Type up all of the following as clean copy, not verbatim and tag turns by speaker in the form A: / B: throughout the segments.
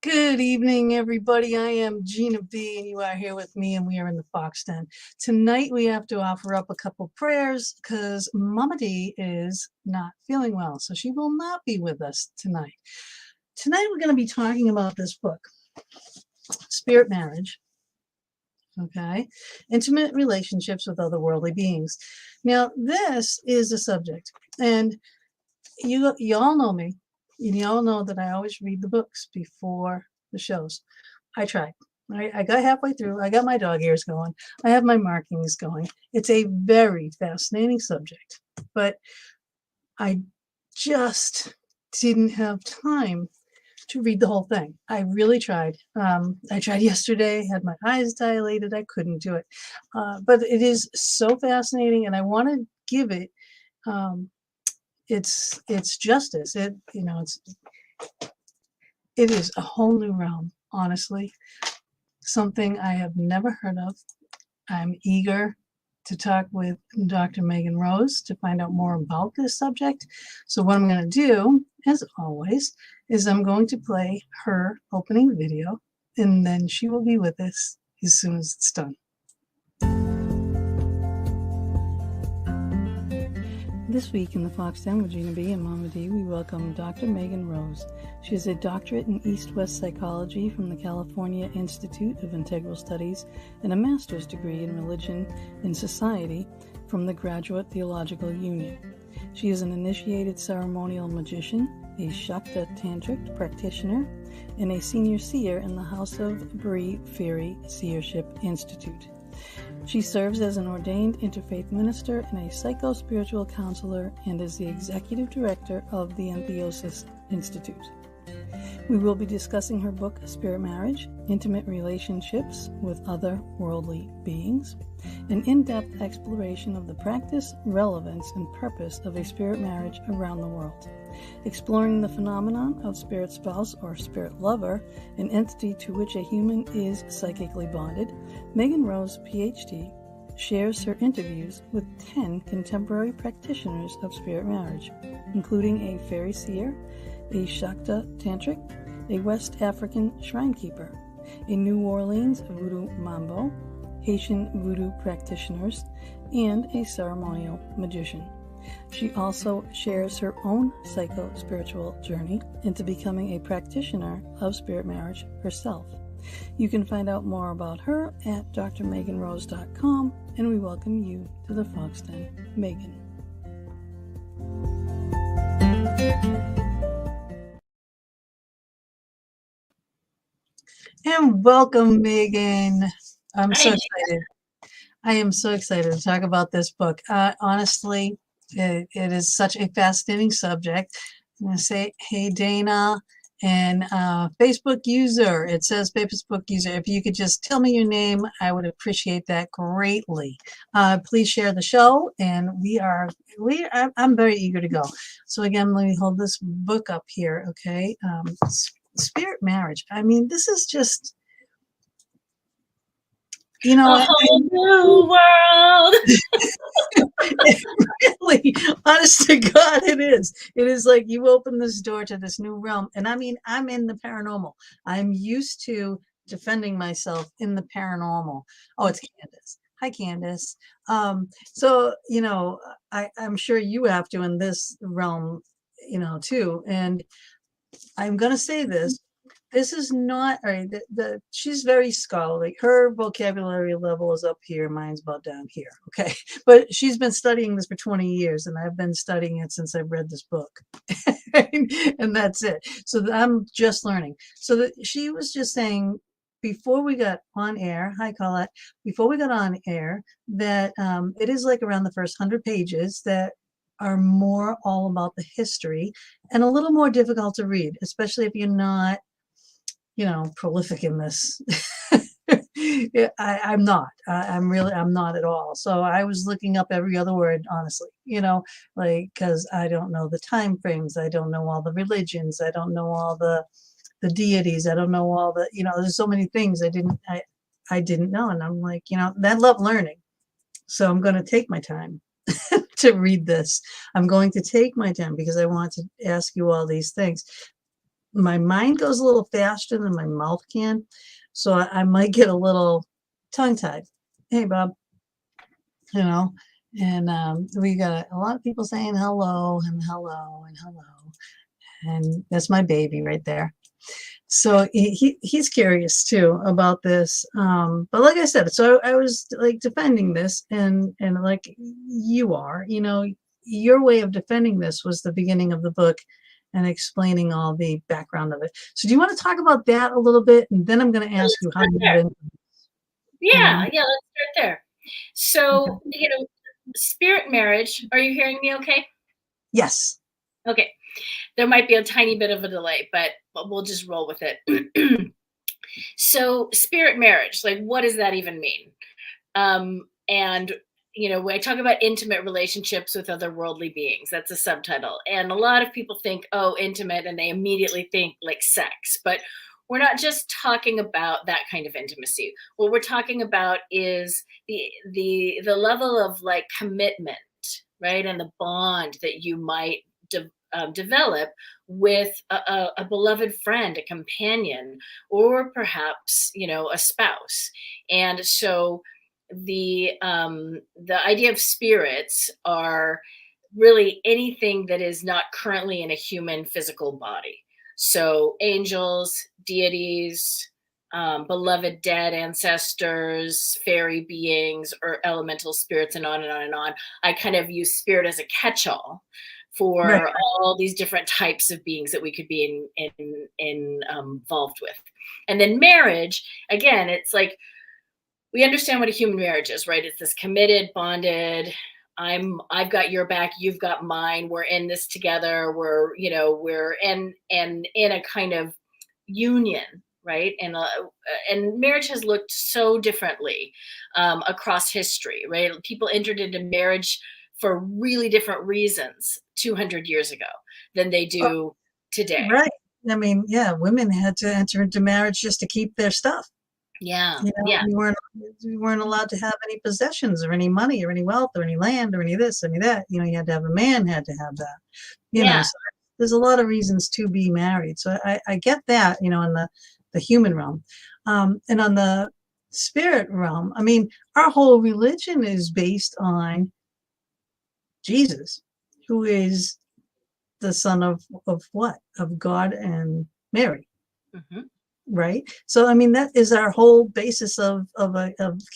A: Good evening, everybody. I am Gina B, and you are here with me, and we are in the Fox Den. Tonight, we have to offer up a couple prayers because Mama D is not feeling well, so she will not be with us tonight. Tonight, we're going to be talking about this book, Spirit Marriage, okay? Intimate relationships with otherworldly beings. Now, this is a subject, and you all know me. You all know that I always read the books before the shows. I tried. I got halfway through. I got my dog ears going. I have my markings going. It's a very fascinating subject, but I just didn't have time to read the whole thing. I really tried. I tried yesterday, had my eyes dilated. I couldn't do it. But it is so fascinating, and I want to give it it's justice. It is a whole new realm, honestly. Something I have never heard of. I'm eager to talk with Dr. Megan Rose to find out more about this subject. So what I'm going to do, as always, is I'm going to play her opening video, and then she will be with us as soon as it's done. This week in the Fox Den with Gina B and Mama D, we welcome Dr. Megan Rose. She is a doctorate in East-West Psychology from the California Institute of Integral Studies and a master's degree in Religion and Society from the Graduate Theological Union. She is an initiated ceremonial magician, a shakta tantric practitioner, and a senior seer in the House of Bright Faery Seership Institute. She serves as an ordained interfaith minister and a psycho-spiritual counselor and is the executive director of the Enthiosis Institute. We will be discussing her book, Spirit Marriage, Intimate Relationships with Otherworldly Beings, an in-depth exploration of the practice, relevance, and purpose of a spirit marriage around the world. Exploring the phenomenon of spirit spouse or spirit lover, an entity to which a human is psychically bonded, Megan Rose, PhD, shares her interviews with 10 contemporary practitioners of spirit marriage, including a fairy seer, a shakta tantric, a West African shrine keeper, a New Orleans voodoo mambo, Haitian voodoo practitioners, and a ceremonial magician. She also shares her own psycho-spiritual journey into becoming a practitioner of spirit marriage herself. You can find out more about her at drmeganrose.com, and we welcome you to the Fox Den. Megan. And welcome, Megan. I'm so excited. I am so excited to talk about this book. Honestly, it is such a fascinating subject. I'm going to say, hey, Dana, and Facebook user. It says Facebook user. If you could just tell me your name, I would appreciate that greatly. Please share the show, and I'm very eager to go. So again, let me hold this book up here, okay? Spirit Marriage. I mean, this is just, a whole
B: new world.
A: Really, honest to God, it is. It is like you open this door to this new realm. And I mean, I'm in the paranormal. I'm used to defending myself in the paranormal. Oh, it's Candace. Hi, Candace. So, I'm sure you have to in this realm, too. And I'm going to say this. This is not, all right, she's very scholarly. Her vocabulary level is up here. Mine's about down here, okay? But she's been studying this for 20 years, and I've been studying it since I've read this book. And that's it. So I'm just learning. So she was just saying, before we got on air, hi, Colette, before we got on air, that it is like around the first 100 pages that are more all about the history and a little more difficult to read, especially if you're not prolific in this. I'm not. I'm not at all. So I was looking up every other word, honestly, because I don't know the time frames. I don't know all the religions. I don't know all the deities. I don't know all the, there's so many things I didn't know. And I'm like, I love learning. So I'm going to take my time to read this. I'm going to take my time because I want to ask you all these things. My mind goes a little faster than my mouth can, so I might get a little tongue-tied. Hey, Bob, and we got a lot of people saying hello and hello and hello, and that's my baby right there. So he's curious too about this. But like I said, so I was like defending this, and like you are, your way of defending this was the beginning of the book and explaining all the background of it. So do you want to talk about that a little bit? And then I'm going to ask you how you get into this.
B: Yeah, let's start there. So, spirit marriage, are you hearing me okay?
A: Yes.
B: Okay. There might be a tiny bit of a delay, but we'll just roll with it. So, spirit marriage, like, what does that even mean? And when I talk about intimate relationships with otherworldly beings, that's a subtitle. And a lot of people think, oh, intimate, and they immediately think like sex. But we're not just talking about that kind of intimacy. What we're talking about is the level of like commitment, right? And the bond that you might develop with a beloved friend, a companion, or perhaps, a spouse. And so the idea of spirits are really anything that is not currently in a human physical body. So angels, deities, beloved dead ancestors, fairy beings, or elemental spirits, and on and on and on. I kind of use spirit as a catch-all for
A: Right.
B: all these different types of beings that we could be involved with. And then marriage, again, it's like, we understand what a human marriage is, right? It's this committed, bonded, I've got your back, you've got mine, we're in this together, we're in a kind of union, right? And marriage has looked so differently across history, right? People entered into marriage for really different reasons 200 years ago than they do today.
A: Right. I mean, yeah, women had to enter into marriage just to keep their stuff.
B: Yeah.
A: We weren't allowed to have any possessions or any money or any wealth or any land or any this, any that. You had to have a man had to have that. So there's a lot of reasons to be married. So I get that, in the human realm. And on the spirit realm, I mean, our whole religion is based on Jesus, who is the son of what? Of God and Mary.
B: Mm-hmm.
A: Right. So, I mean, that is our whole basis of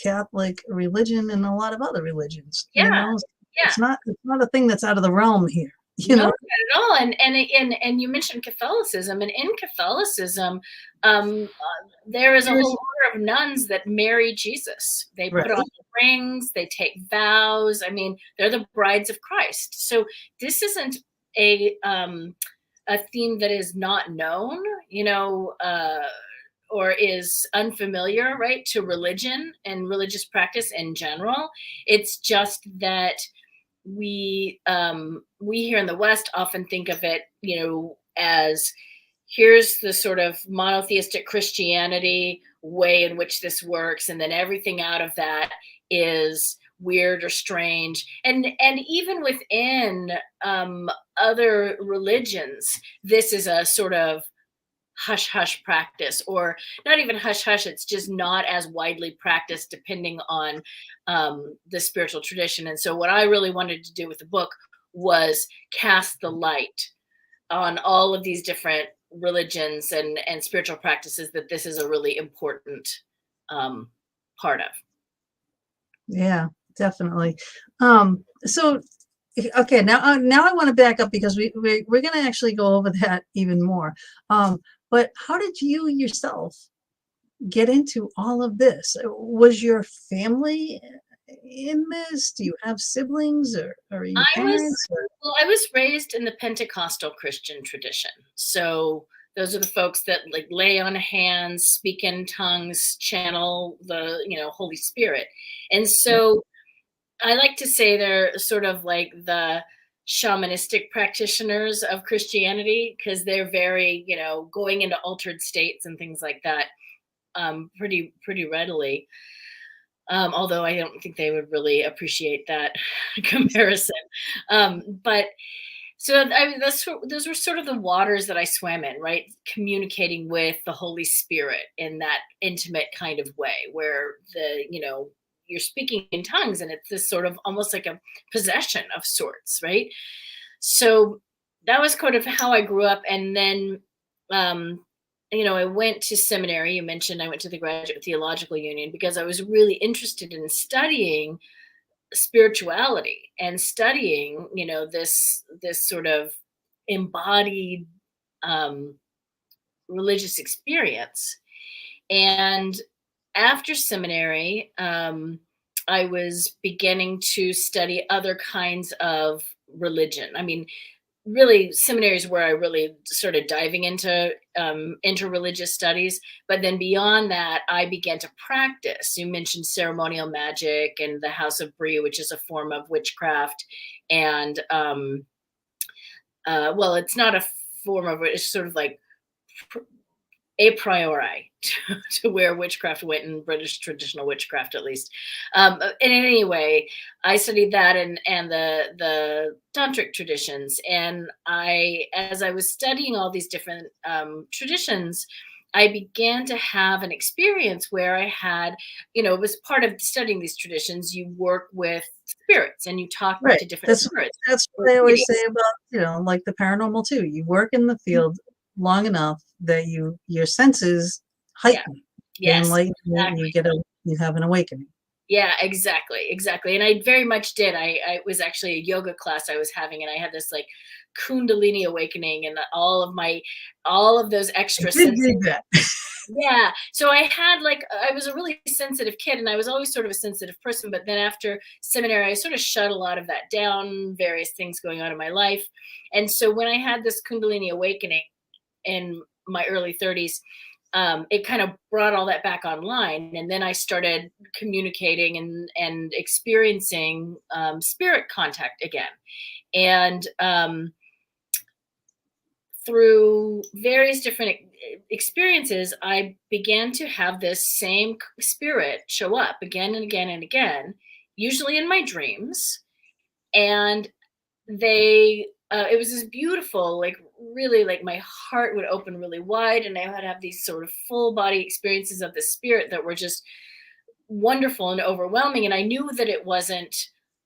A: Catholic religion and a lot of other religions. It's not a thing that's out of the realm here.
B: No, not at all. And you mentioned Catholicism, and in Catholicism, there is a whole order of nuns that marry Jesus. They put on the rings, they take vows. I mean, they're the brides of Christ. So this isn't a theme that is not known, or is unfamiliar, right, to religion and religious practice in general. It's just that we here in the West often think of it, as here's the sort of monotheistic Christianity way in which this works, and then everything out of that is weird or strange. And even within other religions, this is a sort of hush-hush practice, or not even hush-hush, it's just not as widely practiced depending on the spiritual tradition. And so what I really wanted to do with the book was cast the light on all of these different religions and spiritual practices that this is a really important part of.
A: Yeah, definitely. So, okay, now I want to back up because we're going to actually go over that even more. But how did you yourself get into all of this? Was your family in this? Do you have siblings or are you parents?
B: I was raised in the Pentecostal Christian tradition. So those are the folks that like lay on hands, speak in tongues, channel the, Holy Spirit. And so I like to say they're sort of like the shamanistic practitioners of Christianity, because they're very, going into altered states and things like that pretty readily. although I don't think they would really appreciate that comparison. But so I mean, those were sort of the waters that I swam in, right? Communicating with the Holy Spirit in that intimate kind of way, where you're speaking in tongues, and it's this sort of almost like a possession of sorts, right? So that was kind of how I grew up, and then I went to seminary. You mentioned I went to the Graduate Theological Union because I was really interested in studying spirituality and studying, this sort of embodied religious experience. And after seminary, I was beginning to study other kinds of religion. I mean, really, seminary is where I really started diving into interreligious studies. But then beyond that, I began to practice. You mentioned ceremonial magic and the House of Brie, which is a form of witchcraft. And well, it's not a form of it. It's sort of like a priori to where witchcraft went in British traditional witchcraft, at least. And in any way, I studied that and the tantric traditions. And as I was studying all these different traditions, I began to have an experience where I had, it was part of studying these traditions. You work with spirits and you talk to different spirits.
A: That's what I always say about, like the paranormal too. You work in the field long enough that your senses heighten.
B: Yeah. Yes,
A: exactly. You have an awakening.
B: Yeah, exactly. And I very much did. I was actually a yoga class I was having, and I had this like Kundalini awakening, and all of those extra senses. Yeah. So I was a really sensitive kid, and I was always sort of a sensitive person. But then after seminary, I sort of shut a lot of that down, various things going on in my life. And so when I had this Kundalini awakening in my early 30s, it kind of brought all that back online. And then I started communicating and experiencing spirit contact again. And through various different experiences, I began to have this same spirit show up again and again and again, usually in my dreams. And it was this beautiful, like really, like my heart would open really wide, and I would have these sort of full body experiences of the spirit that were just wonderful and overwhelming. And I knew that it wasn't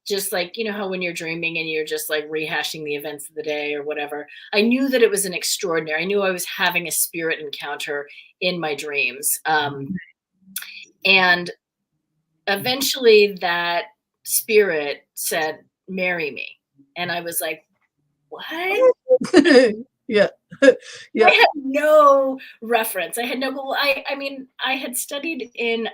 B: just like, how when you're dreaming and you're just like rehashing the events of the day or whatever. I knew that it was an extraordinary. I knew I was having a spirit encounter in my dreams. And eventually that spirit said, "Marry me." And I was like, "What?"
A: Yeah.
B: I had no reference. I had no, I mean, I had studied in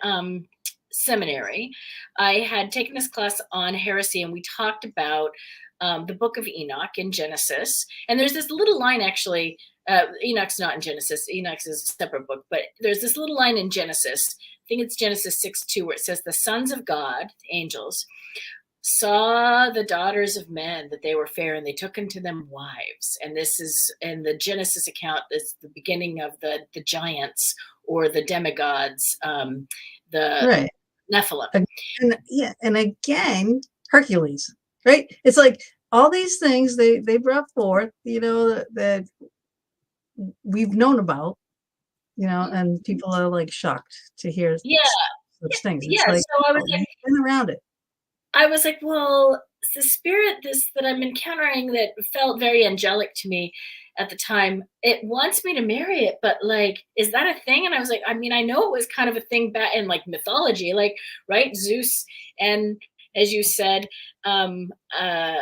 B: seminary. I had taken this class on heresy, and we talked about the book of Enoch in Genesis. And there's this little line, actually, Enoch's not in Genesis. Enoch is a separate book, but there's this little line in Genesis. I think it's Genesis 6:2, where it says, "The sons of God, angels, saw the daughters of men, that they were fair, and they took unto them wives." And this is in the Genesis account. It's the beginning of the giants or the demigods, the Nephilim.
A: And again, Hercules, right? It's like all these things they brought forth, that we've known about, and people are like shocked to hear such things. It's like,
B: so I was
A: like, been around it.
B: I was like, well, the spirit that I'm encountering that felt very angelic to me at the time, it wants me to marry it, but like, is that a thing? And I was like, I mean, I know it was kind of a thing back in like mythology, like, right, Zeus, and as you said,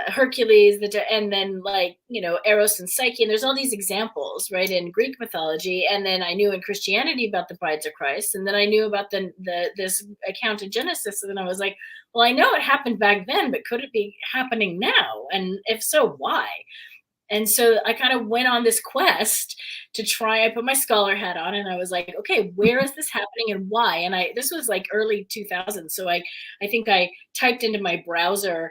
B: Hercules, and then like, Eros and Psyche, and there's all these examples, right, in Greek mythology. And then I knew in Christianity about the brides of Christ, and then I knew about this account in Genesis, and then I was like, well, I know it happened back then, but could it be happening now? And if so, why? And so I kind of went on this quest to try. I put my scholar hat on, and I was like, okay, where is this happening and why? And this was like early 2000s. So I think I typed into my browser,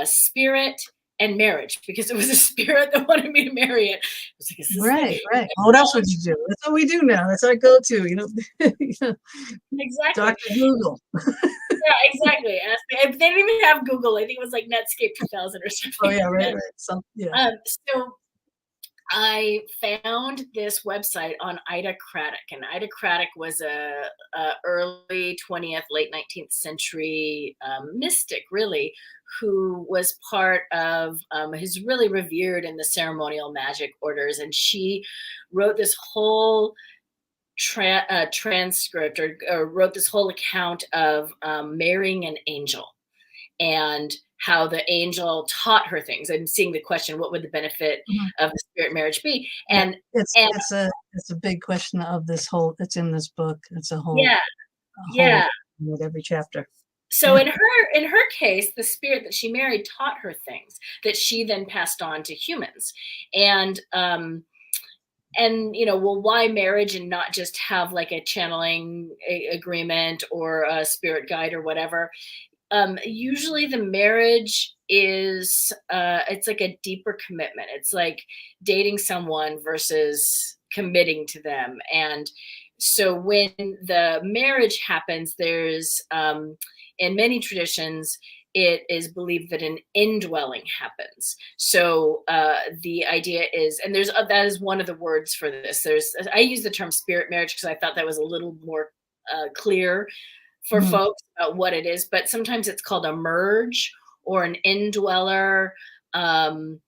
B: spirit and marriage, because it was a spirit that wanted me to marry it. I was like, is this
A: right. What else would you do? That's what we do now. That's our go-to,
B: Exactly.
A: Dr. Google.
B: Yeah, exactly. They didn't even have Google. I think it was like Netscape 2000 or something.
A: Oh yeah, right.
B: So I found this website on Ida Craddock, and Ida Craddock was a early 20th, late 19th century mystic, really, who was part of, who's really revered in the ceremonial magic orders, and she wrote this whole transcript, or wrote this whole account of marrying an angel, and how the angel taught her things, and seeing the question, what would the benefit of the spirit marriage be? And
A: it's a big question of this whole, it's in this book. It's a whole, with every chapter.
B: So in her case, the spirit that she married taught her things that she then passed on to humans. And well, why marriage and not just have like a channeling agreement or a spirit guide or whatever? Usually the marriage is, it's like a deeper commitment. It's like dating someone versus committing to them. And so when the marriage happens, there's, in many traditions, it is believed that an indwelling happens. So the idea is, and that is one of the words for this. I use the term spirit marriage because I thought that was a little more clear for folks about what it is, but sometimes it's called a merge or an indweller. And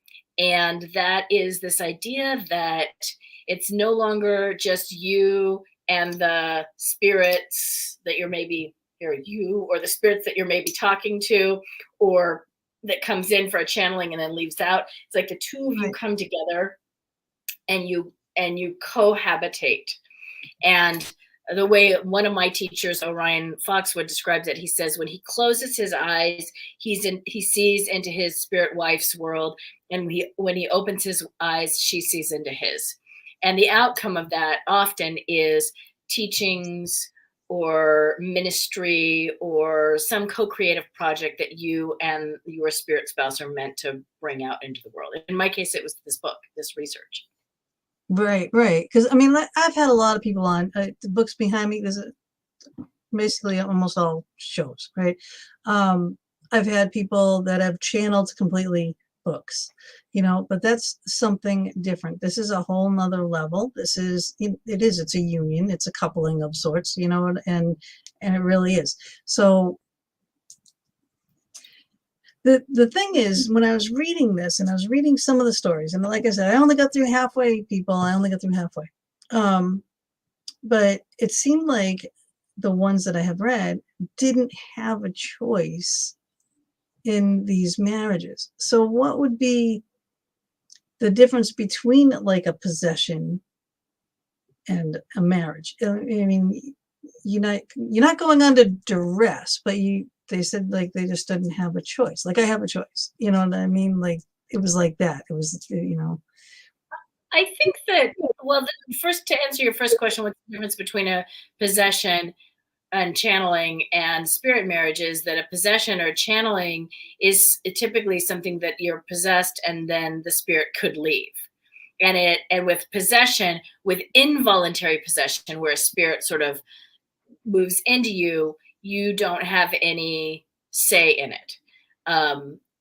B: that is this idea that it's no longer just you and the spirits that you're maybe, or you or the spirits that you're maybe talking to, or that comes in for a channeling and then leaves out. It's like the two of you come together and you cohabitate. And the way one of my teachers, Orion Foxwood, describes it, he says when he closes his eyes, he sees into his spirit wife's world, and when he opens his eyes, she sees into his. And the outcome of that often is teachings or ministry or some co-creative project that you and your spirit spouse are meant to bring out into the world. In my case, it was this book, this research.
A: Right. Because I mean, I've had a lot of people on the books behind me. There's basically almost all shows, right? I've had people that have channeled completely books, but that's something different. This is a whole nother level. It's a union. It's a coupling of sorts, and it really is. So the thing is, when I was reading this and I was reading some of the stories, and like I said, I only got through halfway, people. I only got through halfway. But it seemed like the ones that I have read didn't have a choice in these marriages. So what would be the difference between like a possession and a marriage? I mean, you're not going under duress, but they said like they just didn't have a choice. Like I have a choice, you know what I mean? Like it was like that. It was,
B: I think that, well, first, to answer your first question, what's the difference between a possession and channeling and spirit marriage is that a possession or channeling is typically something that you're possessed and then the spirit could leave. And with possession, with involuntary possession, where a spirit sort of moves into you, you don't have any say in it.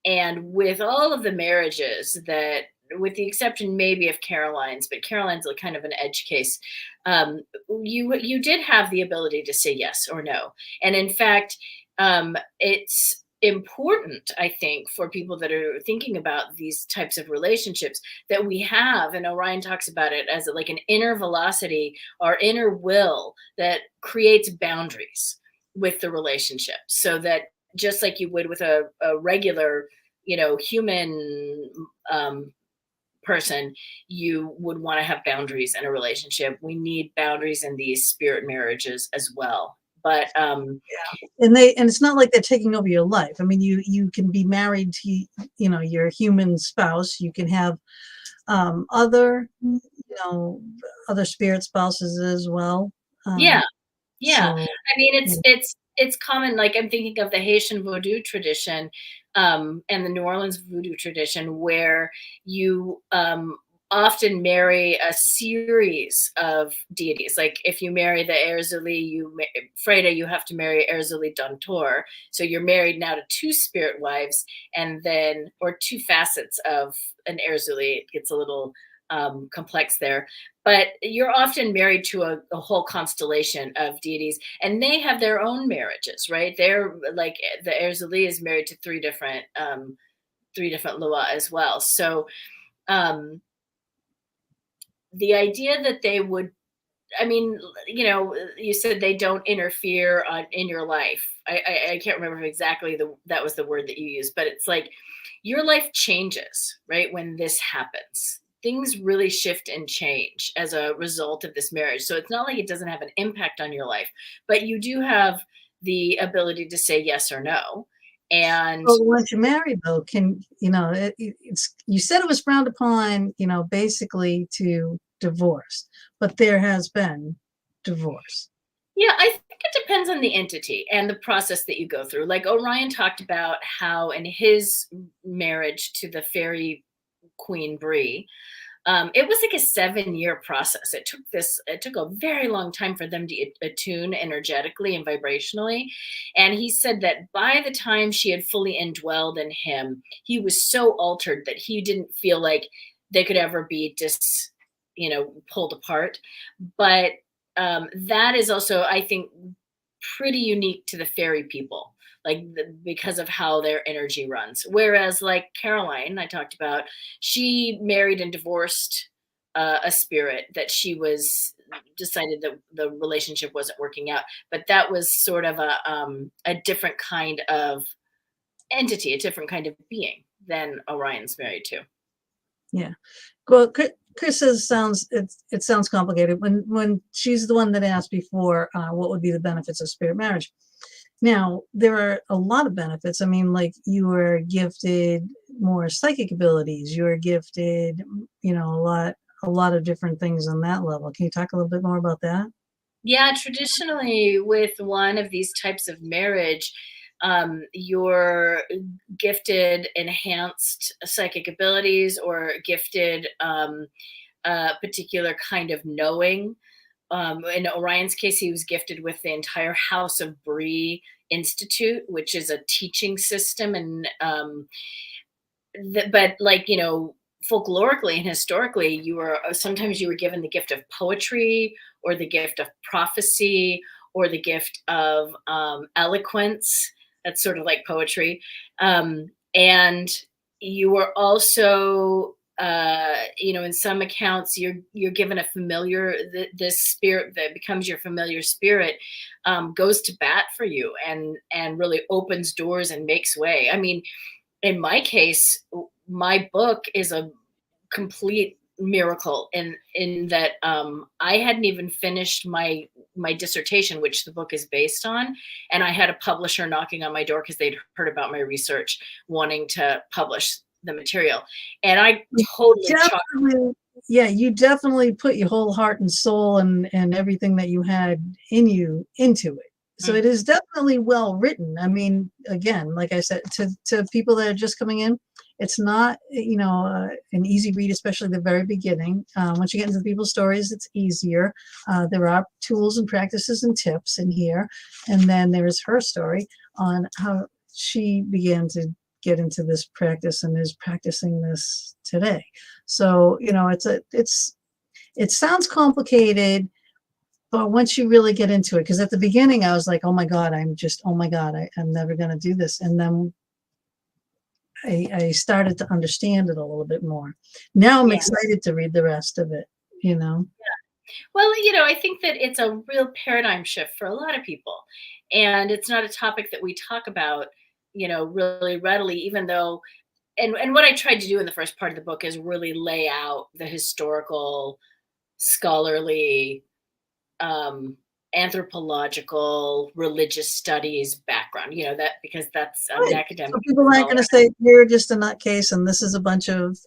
B: And with all of the marriages that, with the exception maybe of Caroline's, but Caroline's a kind of an edge case, you did have the ability to say yes or no. And in fact, it's important, I think, for people that are thinking about these types of relationships that we have, and Orion talks about it as like an inner velocity, our inner will that creates boundaries with the relationship, so that just like you would with a regular, human person, you would want to have boundaries in a relationship. We need boundaries in these spirit marriages as well. But
A: and it's not like they're taking over your life. I mean, you can be married to your human spouse. You can have other spirit spouses as well.
B: So, I mean, it's common. Like I'm thinking of the Haitian Vodou tradition, and the New Orleans voodoo tradition, where you often marry a series of deities. Like if you marry the Erzuli, Freda, you have to marry Erzuli Dantor. So you're married now to two spirit wives, and then, or two facets of an Erzuli. It gets a little complex there. But you're often married to a whole constellation of deities, and they have their own marriages, right? They're like, the Erzuli is married to three different Lua as well. So the idea that they would, I mean, you know, you said they don't interfere in your life. I can't remember exactly that was the word that you used, but it's like your life changes, right? When this happens, things really shift and change as a result of this marriage. So it's not like it doesn't have an impact on your life, but you do have the ability to say yes or no. And
A: well, once you're married, though, it's, you said it was frowned upon, basically to divorce, but there has been divorce.
B: Yeah, I think it depends on the entity and the process that you go through. Like Orion talked about how in his marriage to the fairy queen Bree, it was like a 7-year process. It took a very long time for them to attune energetically and vibrationally. And he said that by the time she had fully indwelled in him, he was so altered that he didn't feel like they could ever be pulled apart. But that is also, I think, pretty unique to the fairy people, like because of how their energy runs. Whereas like Caroline, I talked about, she married and divorced a spirit that she was decided that the relationship wasn't working out. But that was sort of a different kind of entity, a different kind of being than Orion's married to.
A: Yeah. Well, Chris says it sounds complicated when she's the one that asked before what would be the benefits of spirit marriage. Now, there are a lot of benefits. I mean, like you were gifted more psychic abilities. You were gifted, a lot of different things on that level. Can you talk a little bit more about that?
B: Yeah, traditionally with one of these types of marriage, you're gifted enhanced psychic abilities or gifted a particular kind of knowing. In Orion's case, he was gifted with the entire House of Bree Institute, which is a teaching system. And but like, folklorically and historically, sometimes you were given the gift of poetry or the gift of prophecy or the gift of eloquence. That's sort of like poetry. And you were also, in some accounts, you're given a familiar, this spirit that becomes your familiar spirit, goes to bat for you and really opens doors and makes way. I mean, in my case, my book is a complete miracle in that I hadn't even finished my dissertation, which the book is based on, and I had a publisher knocking on my door because they'd heard about my research, wanting to publish the material, and I totally
A: you definitely put your whole heart and soul and everything that you had in you into it. So it is definitely well written. I mean, again, like I said, to people that are just coming in, it's not, an easy read, especially the very beginning. Once you get into the people's stories, it's easier. There are tools and practices and tips in here. And then there is her story on how she began to get into this practice and is practicing this today. So, it sounds complicated, but once you really get into it, because at the beginning I was like, oh my God, I'm never going to do this. And then I started to understand it a little bit more. Now I'm excited to read the rest of it, Yeah.
B: Well, I think that it's a real paradigm shift for a lot of people. And it's not a topic that we talk about, really readily, even though, and what I tried to do in the first part of the book is really lay out the historical, scholarly, anthropological, religious studies background, that because that's an academic.
A: So people aren't going to say you're just a nutcase and this is a bunch of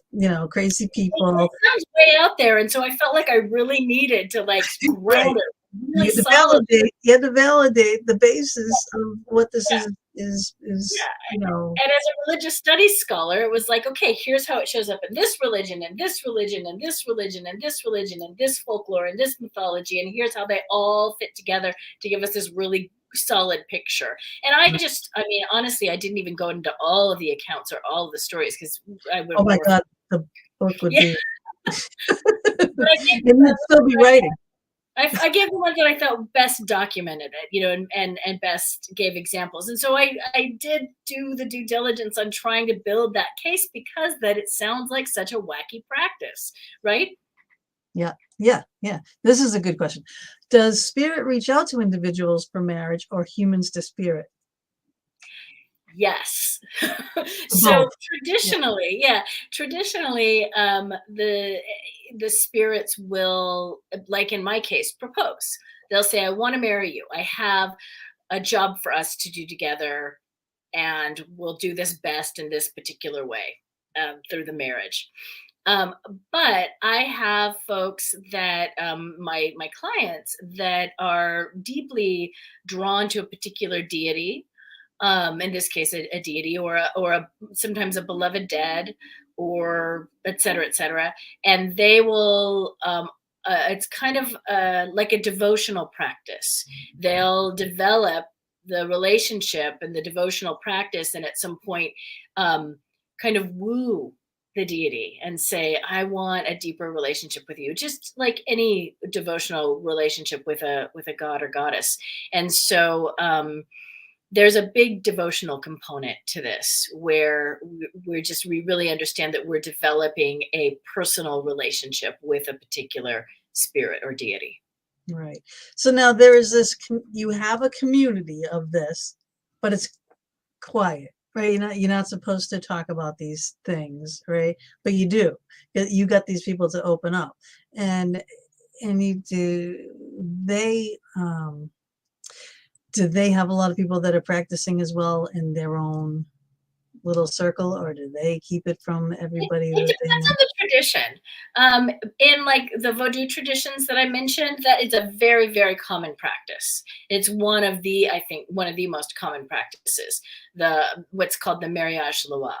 A: crazy people.
B: It sounds way out there, and so I felt like I really needed to ground it. Really
A: you had to validate the basis of what this is is
B: Yeah.
A: you know.
B: And as a religious studies scholar, it was like, okay, here's how it shows up in this religion, and this religion, and this religion, and this religion, and this folklore, and this mythology, and here's how they all fit together to give us this really solid picture. And I mean, honestly, I didn't even go into all of the accounts or all of the stories, because I would.
A: Oh my God, the book would be.
B: But I think
A: and you'd still be writing.
B: I gave the one that I thought best documented it, and best gave examples. And so I did do the due diligence on trying to build that case, because that it sounds like such a wacky practice, right?
A: Yeah. This is a good question. Does spirit reach out to individuals for marriage, or humans to spirit?
B: Yes. So traditionally, the spirits will, like in my case, propose. They'll say, I want to marry you. I have a job for us to do together, and we'll do this best in this particular way, through the marriage. But I have folks that, my clients, that are deeply drawn to a particular deity. In this case, a deity, or sometimes a beloved dead, or et cetera, and they will. It's kind of like a devotional practice. They'll develop the relationship and the devotional practice, and at some point, kind of woo the deity and say, I want a deeper relationship with you, just like any devotional relationship with a god or goddess. And so there's a big devotional component to this, where we really understand that we're developing a personal relationship with a particular spirit or deity.
A: Right. So now there is this, you have a community of this, but it's quiet, right? You're not supposed to talk about these things, right? But you do. You got these people to open up, and you do. Do they have a lot of people that are practicing as well in their own little circle, or do they keep it from everybody?
B: It depends on the tradition. In like the Vodou traditions that I mentioned, that is a very, very common practice. It's one of the most common practices, what's called the mariage loi.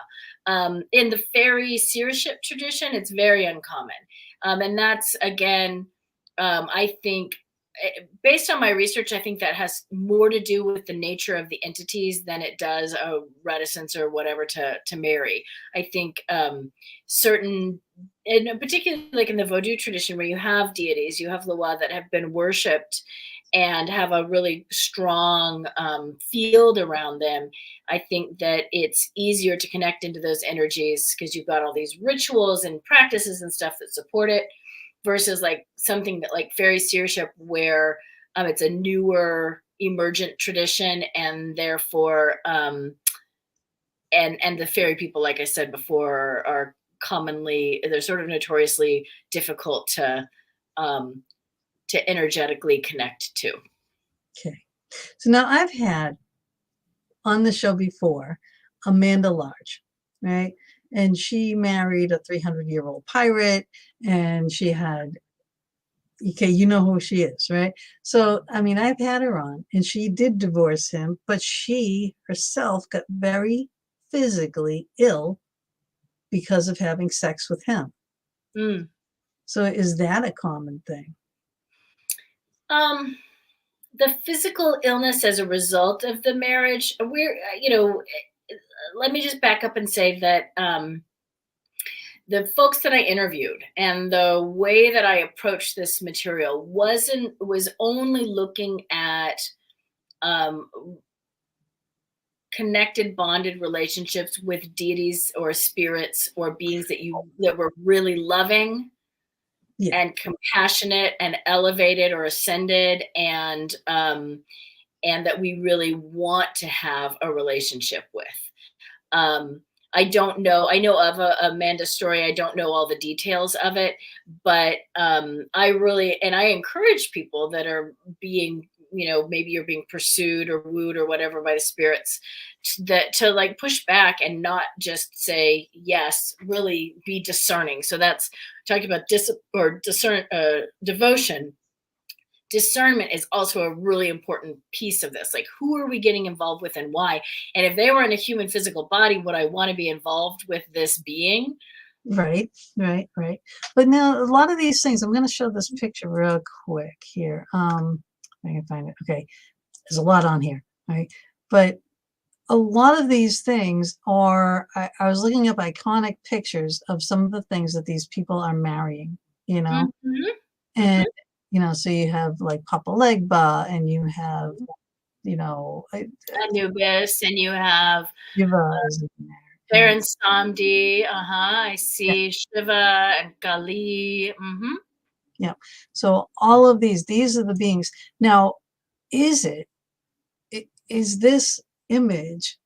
B: In the fairy seership tradition, it's very uncommon. And that's, again, I think, based on my research, I think that has more to do with the nature of the entities than it does a reticence or whatever to marry. I think certain, and particularly like in the Vodou tradition, where you have deities, you have Loa that have been worshipped and have a really strong field around them. I think that it's easier to connect into those energies, because you've got all these rituals and practices and stuff that support it, versus like something that like fairy seership, where it's a newer emergent tradition, and therefore and the fairy people, like I said before, are they're sort of notoriously difficult to energetically connect to.
A: Okay. So now I've had on the show before Amanda Large, right? And she married a 300-year-old pirate, and she had, okay, you know who she is, right? So, I mean, I've had her on, and she did divorce him, but she herself got very physically ill because of having sex with him.
B: Mm.
A: So is that a common thing?
B: The physical illness as a result of the marriage, let me just back up and say that the folks that I interviewed and the way that I approached this material was only looking at connected, bonded relationships with deities or spirits or beings that were really loving, yeah, and compassionate and elevated or ascended, and that we really want to have a relationship with. I don't know. I know of Amanda's story. I don't know all the details of it, but I encourage people that are being, maybe you're being pursued or wooed or whatever by the spirits, to like push back and not just say yes, really be discerning. So that's talking about devotion. discernment is also a really important piece of this. Like, who are we getting involved with and why? And if they were in a human physical body, would I want to be involved with this being?
A: Right. But now a lot of these things, I'm going to show this picture real quick here. I can find it. Okay. There's a lot on here. Right. But a lot of these things are, I was looking up iconic pictures of some of the things that these people are marrying, you know, and, you know, so you have like Papa Legba, and you have, you know,
B: Anubis, and you have
A: Yivas,
B: Baron Samdi. I see Shiva and Kali.
A: Yeah. So all of these are the beings. Now, is this image,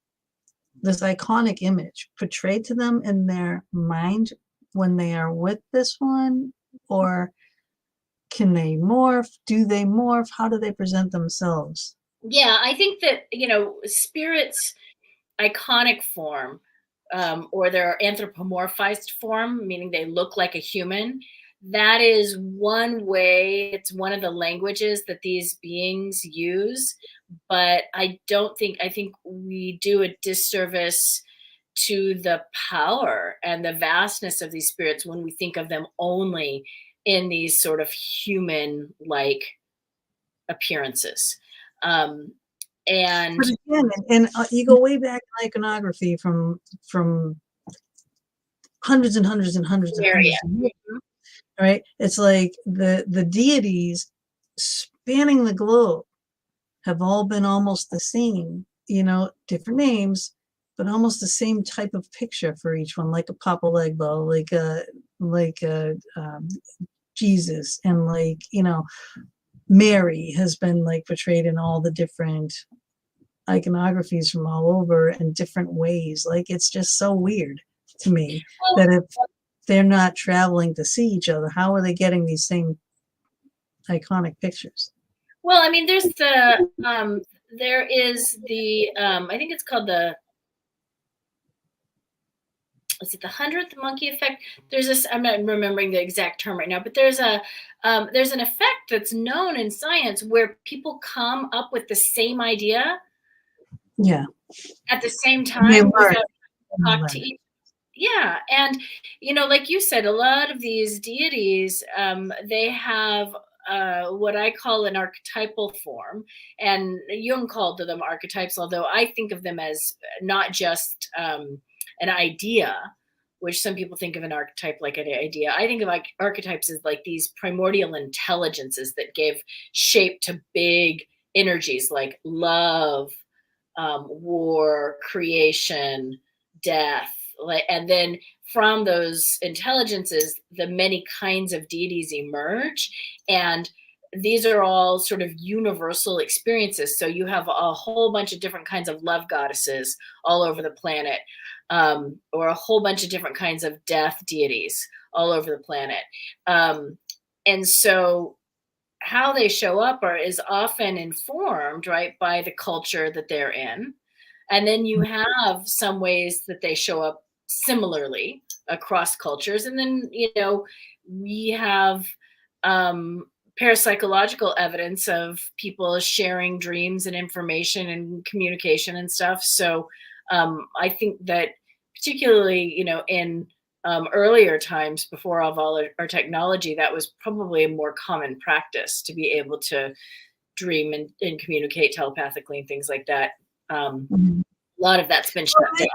A: this iconic image, portrayed to them in their mind when they are with this one? Or can they morph? Do they morph? How do they present themselves?
B: Yeah, I think that, spirits' iconic form, or their anthropomorphized form, meaning they look like a human, that is one way, it's one of the languages that these beings use. But I think we do a disservice to the power and the vastness of these spirits when we think of them only in these sort of human-like appearances. And
A: but again, and you go way back in iconography from hundreds and hundreds and hundreds of years. Right? It's like the deities spanning the globe have all been almost the same, you know, different names, but almost the same type of picture for each one, like a Papa Legba, like Jesus, and like, you know, Mary has been like portrayed in all the different iconographies from all over in different ways. Like, it's just so weird to me that if they're not traveling to see each other, how are they getting these same iconic pictures?
B: Well, I mean, there is the, I think it's called is it the 100th monkey effect? There's this, I'm not remembering the exact term right now, but there's an effect that's known in science where people come up with the same idea.
A: Yeah.
B: At the same time without talk to each. Yeah. And, like you said, a lot of these deities, they have what I call an archetypal form, and Jung called them archetypes, although I think of them as not just an idea, which some people think of an archetype like an idea. I think of like archetypes as like these primordial intelligences that gave shape to big energies like love, war, creation, death. And then from those intelligences, the many kinds of deities emerge. And these are all sort of universal experiences. So you have a whole bunch of different kinds of love goddesses all over the planet, or a whole bunch of different kinds of death deities all over the planet. And so how they show up is often informed, right, by the culture that they're in. And then you have some ways that they show up similarly across cultures. And then, we have parapsychological evidence of people sharing dreams and information and communication and stuff. So I think that particularly, in earlier times before all our technology, that was probably a more common practice to be able to dream and communicate telepathically and things like that. A lot of that's been shut down.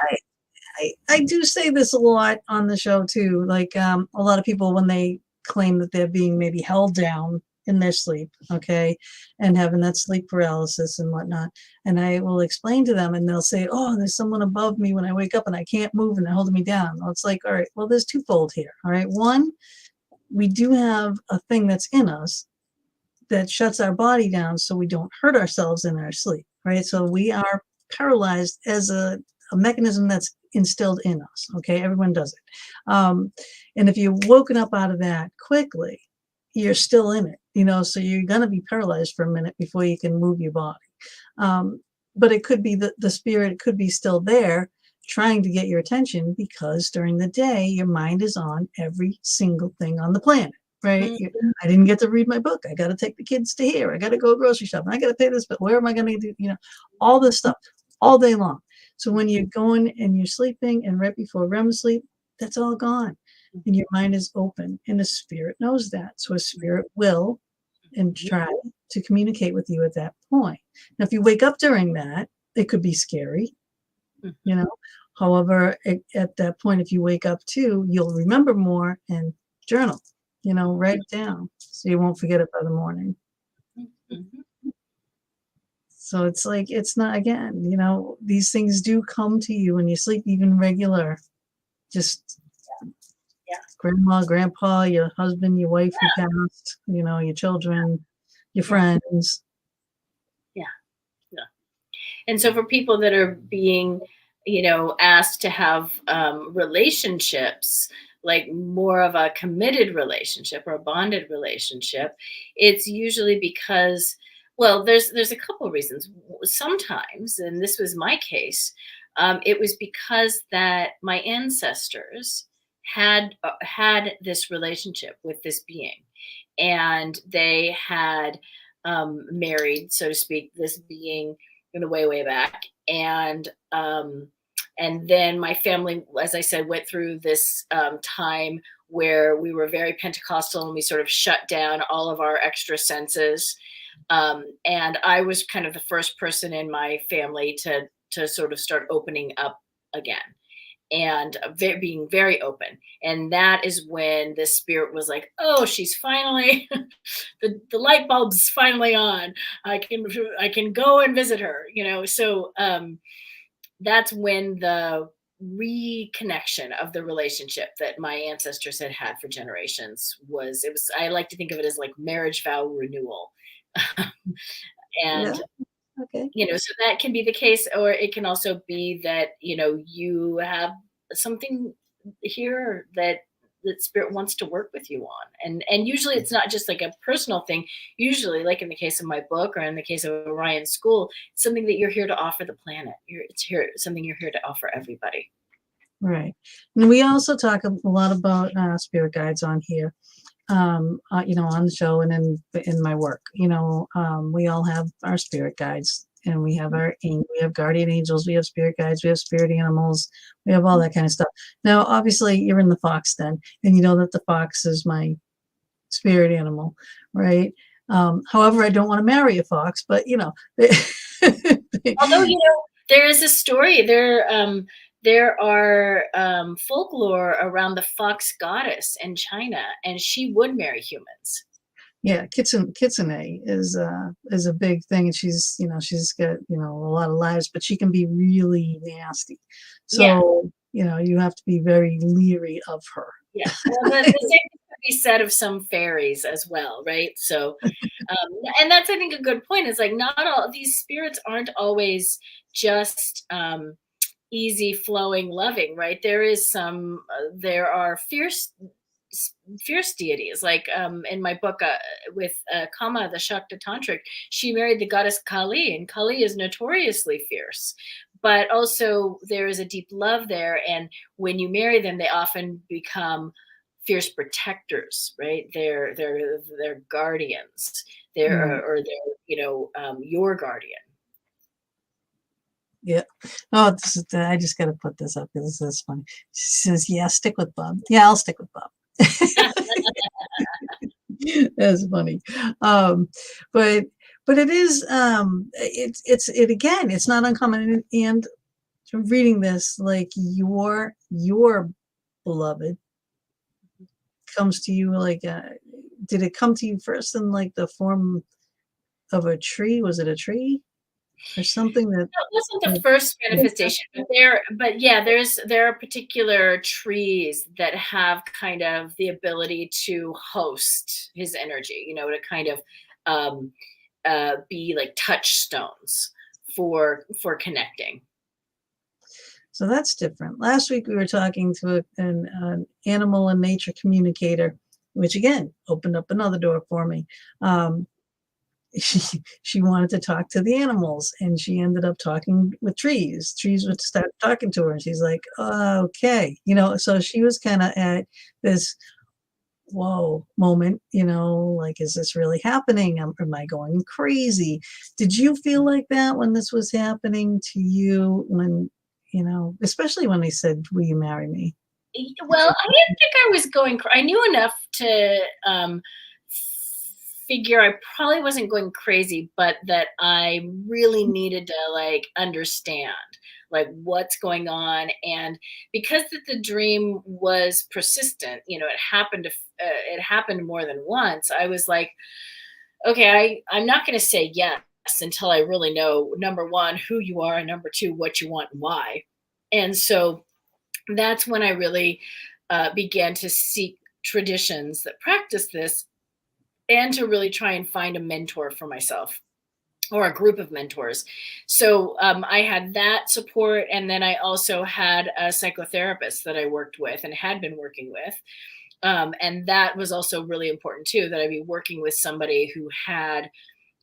A: I do say this a lot on the show too. Like a lot of people, when they claim that they're being maybe held down in their sleep, okay, and having that sleep paralysis and whatnot, and I will explain to them, and they'll say, "Oh, there's someone above me when I wake up and I can't move and they're holding me down." Well, it's like, all right, well, there's twofold here. All right, one, we do have a thing that's in us that shuts our body down so we don't hurt ourselves in our sleep, right? So we are paralyzed as a mechanism that's instilled in us. Okay, everyone does it. And if you're woken up out of that quickly, you're still in it, so you're going to be paralyzed for a minute before you can move your body. But it could be that the spirit could be still there trying to get your attention, because during the day, your mind is on every single thing on the planet. right? I didn't get to read my book. I got to take the kids to here. I got to go grocery shopping. I got to pay this, but where am I going to do, all this stuff all day long. So when you're going and you're sleeping and right before REM sleep, that's all gone. And your mind is open, and the spirit knows that. So a spirit will and try to communicate with you at that point. Now, if you wake up during that, it could be scary, However, at that point, if you wake up too, you'll remember more and journal, write it down so you won't forget it by the morning. So it's like, it's not, again, these things do come to you when you sleep, even regular, just grandma, grandpa, your husband, your wife who passed, your children, your friends.
B: Yeah. And so for people that are being, asked to have relationships, like more of a committed relationship or a bonded relationship, it's usually because, well, there's a couple of reasons. Sometimes, and this was my case, it was because that my ancestors had this relationship with this being, and they had married, so to speak, this being in the way back, and then my family, as I said, went through this time where we were very Pentecostal, and we sort of shut down all of our extra senses. And I was kind of the first person in my family to sort of start opening up again, and being very open. And that is when the spirit was like, oh, she's finally, the light bulb's finally on. I can go and visit her, So that's when the reconnection of the relationship that my ancestors had for generations was. I like to think of it as like marriage vow renewal. And
A: okay.
B: So that can be the case, or it can also be that, you have something here that spirit wants to work with you on. And usually it's not just like a personal thing. Usually, like in the case of my book or in the case of Orion School, it's something that you're here to offer the planet. Something you're here to offer everybody.
A: Right. And we also talk a lot about spirit guides on here. On the show and in my work, we all have our spirit guides, and we have we have guardian angels, we have spirit guides, we have spirit animals, we have all that kind of stuff. Now, obviously, you're in the fox den, and you know that the fox is my spirit animal, right? However, I don't want to marry a fox, but
B: although there is a story there are folklore around the fox goddess in China, and she would marry humans.
A: Yeah, kitsune is a big thing, and she's got a lot of lives, but she can be really nasty. So you have to be very leery of her.
B: Yeah, well, the same thing could be said of some fairies as well, right? So, and that's, I think, a good point. It's like not all these spirits aren't always just easy flowing loving, right? There are fierce deities, like in my book with Kama, the Shakta tantric, she married the goddess Kali, and Kali is notoriously fierce, but also there is a deep love there, and when you marry them, they often become fierce protectors, right? They're guardians, or they're your guardian.
A: Yeah. Oh, I just got to put this up because this is funny. She says, "Yeah, stick with Bob." Yeah, I'll stick with Bob. That's funny. But it is. It's not uncommon. And reading this, like your beloved comes to you like. Did it come to you first in like the form of a tree? Was it a tree? Or something that
B: wasn't the first manifestation, but there are particular trees that have kind of the ability to host his energy, to kind of be like touchstones for connecting.
A: So that's different. Last week we were talking to an animal and nature communicator, which again opened up another door for me. She wanted to talk to the animals, and she ended up talking with trees. Trees would start talking to her, and she's like, okay, so she was kind of at this whoa moment, like, is this really happening? Am I going crazy? Did you feel like that when this was happening to you, when, especially when they said, will you marry me?
B: Well, I didn't think I was going, I knew enough to figure I probably wasn't going crazy, but that I really needed to like understand like what's going on. And because the dream was persistent, it happened more than once. I was like, okay, I'm not going to say yes until I really know, number one, who you are, and number two, what you want and why. And so that's when I really began to seek traditions that practice this, and to really try and find a mentor for myself, or a group of mentors. So I had that support. And then I also had a psychotherapist that I worked with and had been working with. And that was also really important too, that I'd be working with somebody who had,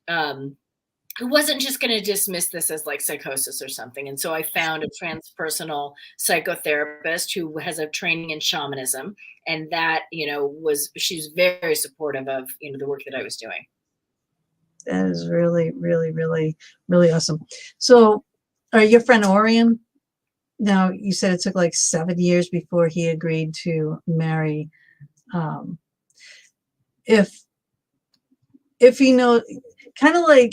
B: who wasn't just going to dismiss this as like psychosis or something. And so I found a transpersonal psychotherapist who has a training in shamanism. And that, she's very supportive of, the work that I was doing.
A: That is really, really, really, really awesome. So, your friend Orion, now you said it took like 7 years before he agreed to marry. If kind of like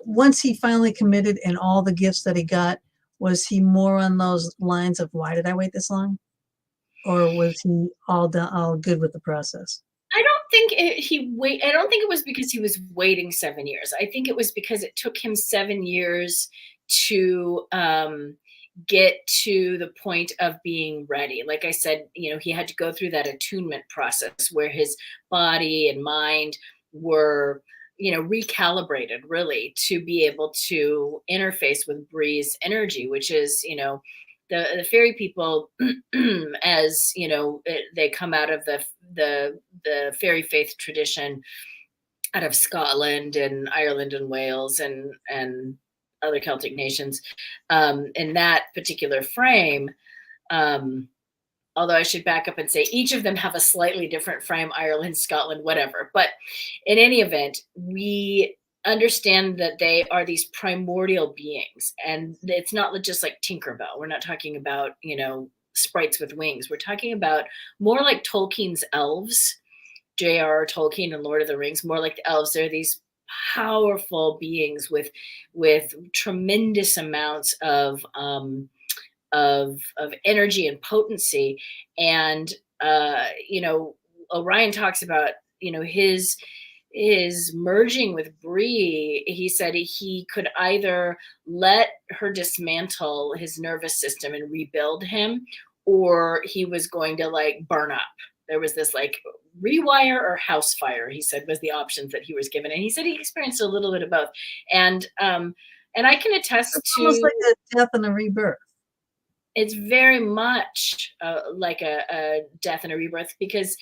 A: once he finally committed and all the gifts that he got, was he more on those lines of, why did I wait this long? Or was he all good with the process?
B: I don't think I don't think it was because he was waiting 7 years. I think it was because it took him 7 years to get to the point of being ready. Like I said, he had to go through that attunement process where his body and mind were, recalibrated really to be able to interface with Bree's energy, which is, the fairy people, as they come out of the fairy faith tradition out of Scotland and Ireland and Wales and other Celtic nations, in that particular frame. Although I should back up and say each of them have a slightly different frame, Ireland, Scotland, whatever. But in any event, we understand that they are these primordial beings. And it's not just like Tinkerbell. We're not talking about, sprites with wings. We're talking about more like Tolkien's elves, J.R.R. Tolkien and Lord of the Rings, more like the elves. They're these powerful beings with tremendous amounts of energy and potency. And Orion talks about his merging with Bree. He said he could either let her dismantle his nervous system and rebuild him, or he was going to like burn up. There was this like rewire or house fire, he said, was the options that he was given. And he said he experienced a little bit of both. And I can attest
A: it's
B: to
A: almost like a death and a rebirth.
B: It's very much like a death and a rebirth, because,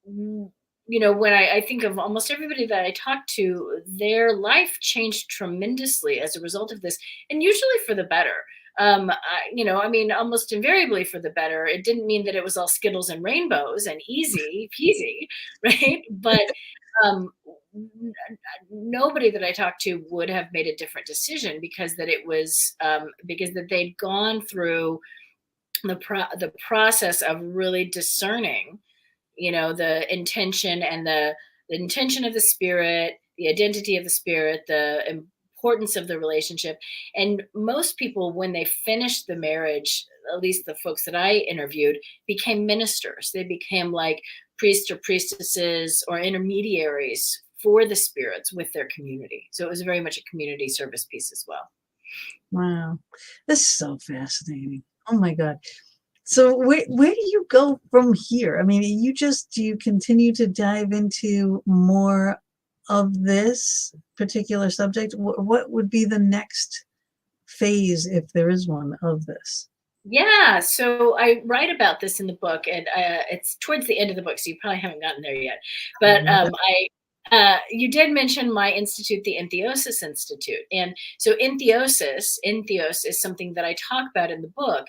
B: when I think of almost everybody that I talk to, their life changed tremendously as a result of this, and usually for the better. Almost invariably for the better. It didn't mean that it was all Skittles and rainbows and easy peasy, right? But nobody that I talked to would have made a different decision, because that it was because that they'd gone through the process of really discerning, the intention and the intention of the spirit, the identity of the spirit, the importance of the relationship. And most people, when they finished the marriage, at least the folks that I interviewed, became ministers. They became like priests or priestesses or intermediaries for the spirits with their community. So it was very much a community service piece as well.
A: Wow. This is so fascinating. Oh my God. So where do you go from here? I mean, do you continue to dive into more of this particular subject? What would be the next phase, if there is one, of this?
B: Yeah, so I write about this in the book, and it's towards the end of the book, so you probably haven't gotten there yet. But you did mention my institute, the Enthiosis Institute. And so Entheos is something that I talk about in the book.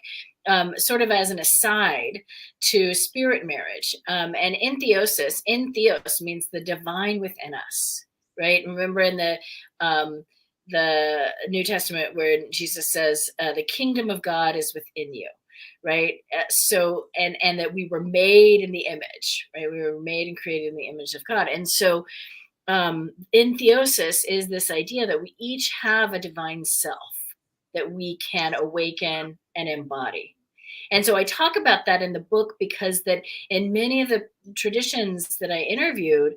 B: sort of as an aside to spirit marriage. And entheosis, entheos means the divine within us, right? Remember in the New Testament where Jesus says, the kingdom of God is within you, right? So, and that we were made in the image, right? We were made and created in the image of God. And so entheosis is this idea that we each have a divine self that we can awaken and embody. And so I talk about that in the book because that in many of the traditions that I interviewed,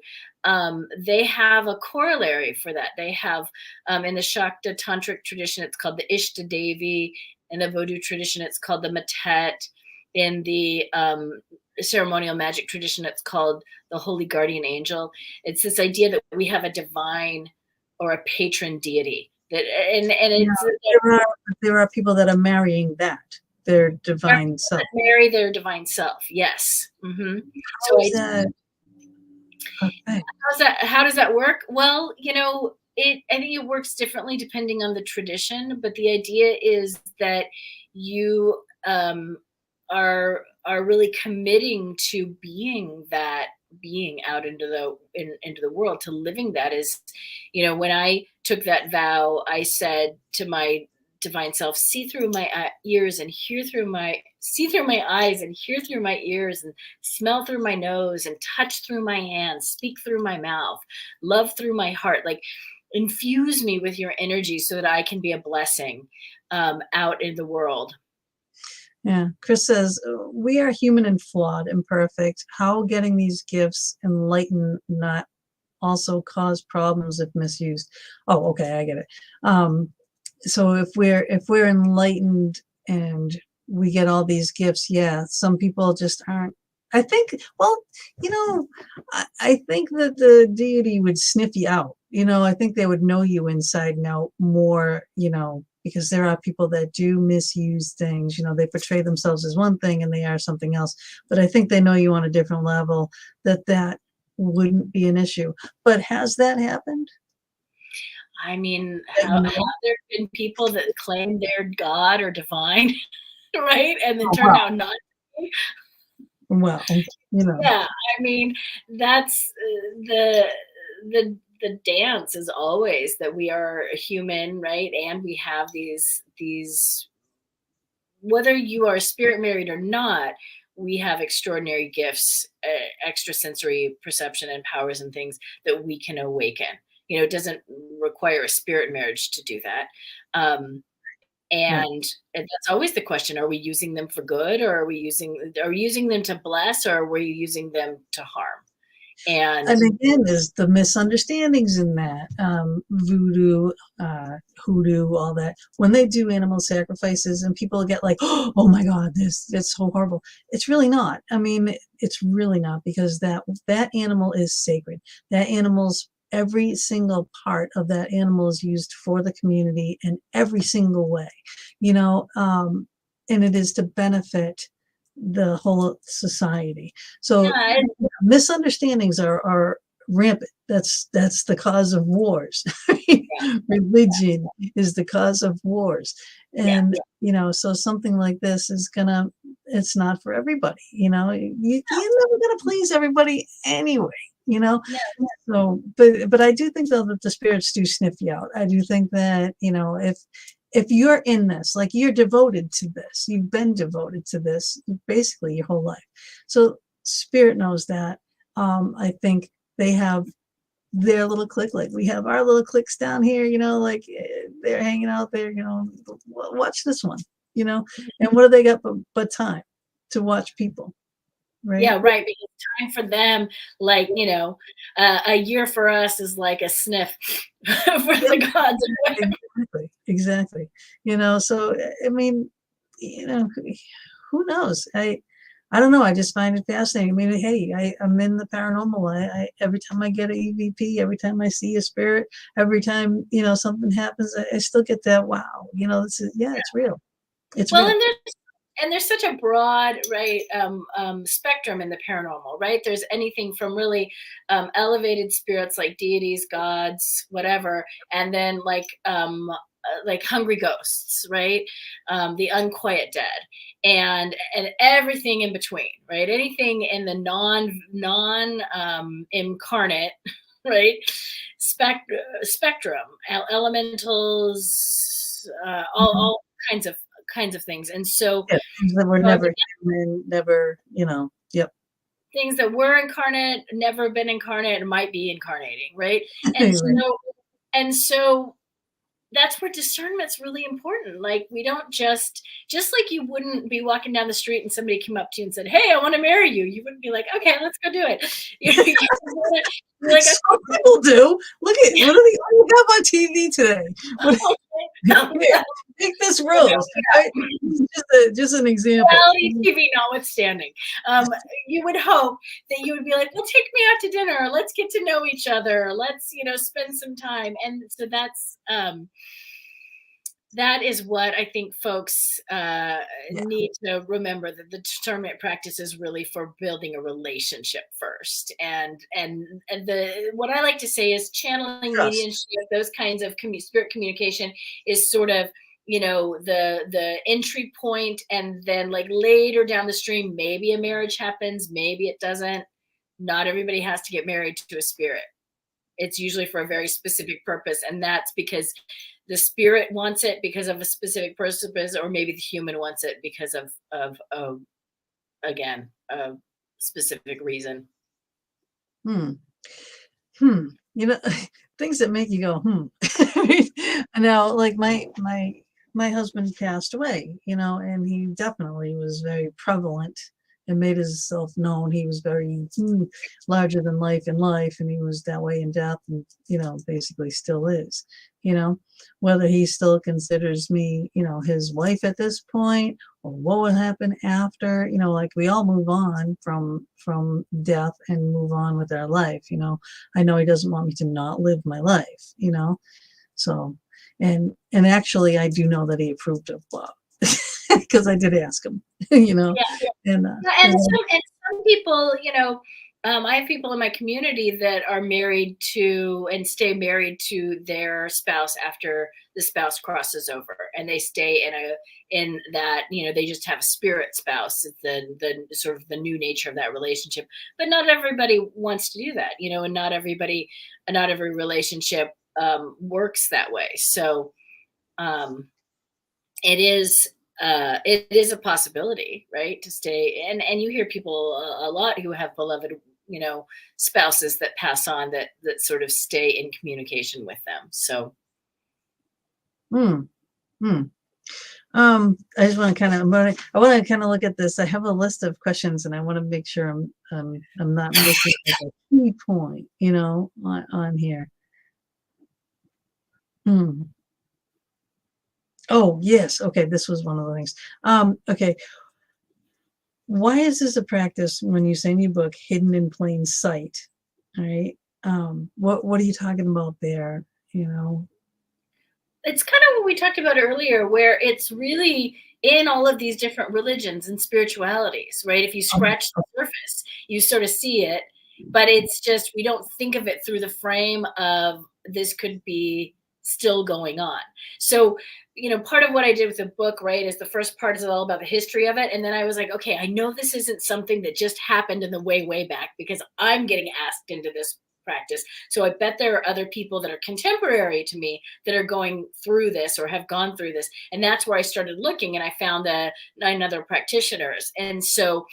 B: they have a corollary for that. They have, in the Shakta tantric tradition, it's called the Ishta Devi. In the Vodou tradition, it's called the Matet. In the ceremonial magic tradition, it's called the Holy Guardian Angel. It's this idea that we have a divine or a patron deity. That and it's
C: there are people that are marrying that. Their divine self.
B: Marry their divine self. Yes. Mm-hmm. How does that work? Well, I think it works differently depending on the tradition, but the idea is that you are really committing to being that being out into the world, to living that. Is, when I took that vow, I said to my divine self, see through my ears and see through my eyes and hear through my ears and smell through my nose and touch through my hands, speak through my mouth, love through my heart. Like, infuse me with your energy so that I can be a blessing out in the world.
C: Yeah. Chris says, we are human and flawed, imperfect. How getting these gifts enlighten, not also cause problems if misused? Oh, okay. I get it. So if we're enlightened and we get all these gifts, some people just aren't. I think, I think that the deity would sniff you out. I think they would know you inside and out more, because there are people that do misuse things. They portray themselves as one thing and they are something else. But I think they know you on a different level, that wouldn't be an issue. But has that happened?
B: I mean, have there been people that claim they're God or divine, right? And then turn out not to be?
C: Well,
B: Yeah, I mean, that's the dance is always that we are human, right? And we have these, whether you are spirit married or not, we have extraordinary gifts, extrasensory perception and powers and things that we can awaken. It doesn't require a spirit marriage to do that. And that's always the question: are we using them for good, or are we using them to bless, or are we using them to harm? And
C: again, there's the misunderstandings in that. Voodoo, hoodoo, all that. When they do animal sacrifices and people get like, oh my God, that's so horrible. It's really not. I mean, it's really not, because that animal is sacred. That animal's, every single part of that animal is used for the community in every single way, and it is to benefit the whole society. So misunderstandings are rampant. That's the cause of wars. Religion is the cause of wars. And so something like this is it's not for everybody. You're never gonna please everybody anyway. So but I do think, though, that the spirits do sniff you out. I do think that if you're in this, like, you're devoted to this, you've been devoted to this basically your whole life, so spirit knows that. I think they have their little clique, like we have our little cliques down here, like they're hanging out there, watch this one, and what do they got but time to watch people? Right.
B: Yeah, right. Because time for them, like, a year for us is like a sniff for the gods.
C: Exactly. So, I mean, who knows? I don't know. I just find it fascinating. I mean, hey, I'm in the paranormal. I every time I get an EVP, every time I see a spirit, every time, something happens, I still get that, wow, it's real. It's
B: well,
C: real.
B: And there's such a broad, right, spectrum in the paranormal, right? There's anything from really elevated spirits like deities, gods, whatever, and then like like hungry ghosts, right? The unquiet dead, and everything in between, right? Anything in the non incarnate, right? Spectrum, elementals, all kinds of things. And so
C: Yeah, things that were never human, never, yep.
B: Things that were incarnate, never been incarnate, and might be incarnating, right? And
C: Right.
B: so that's where discernment's really important. Like, we don't just like you wouldn't be walking down the street and somebody came up to you and said, "Hey, I want to marry you." You wouldn't be like, "Okay, let's go do it." You're like,
C: Some people do. Look at what do you have on TV today? Here, take this rose. Right? Just an example.
B: Reality TV notwithstanding, you would hope that you would be like, "Well, take me out to dinner. Let's get to know each other. Let's, spend some time." And so that is what I think folks need to remember, that the discernment practice is really for building a relationship first. And what I like to say is channeling, mediumship, those kinds of spirit communication is sort of, the entry point. And then, like, later down the stream, maybe a marriage happens, maybe it doesn't. Not everybody has to get married to a spirit. It's usually for a very specific purpose. And that's because the spirit wants it because of a specific purpose, or maybe the human wants it because of again, a specific reason.
C: Things that make you go, Now, like my husband passed away, and he definitely was very prevalent and made himself known. He was very larger than life in life, and he was that way in death, and basically still is. Whether he still considers me, his wife at this point, or what would happen after, like, we all move on from death and move on with our life. I know he doesn't want me to not live my life, so, and actually I do know that he approved of love. Because I did ask him, And
B: some people, I have people in my community that are married to and stay married to their spouse after the spouse crosses over, and they stay in that, they just have a spirit spouse. It's the sort of the new nature of that relationship. But not everybody wants to do that, and not every relationship works that way. So it is a possibility, right, to stay. And you hear people a lot who have beloved, spouses that pass on, that sort of stay in communication with them. So
C: I just want to I want to kind of look at this. I have a list of questions, and I want to make sure I'm not missing a key point, on here. Oh, yes. Okay. This was one of the things. Okay. Why is this a practice, when you say in your book, hidden in plain sight? All right. What are you talking about there?
B: It's kind of what we talked about earlier, where it's really in all of these different religions and spiritualities, right? If you scratch the surface, you sort of see it, but it's just, we don't think of it through the frame of this could be still going on. So, part of what I did with the book, right, is the first part is all about the history of it. And then I was like, okay, I know this isn't something that just happened in the way back, because I'm getting asked into this practice. So I bet there are other people that are contemporary to me that are going through this or have gone through this. And that's where I started looking, and I found the 9 other practitioners. And so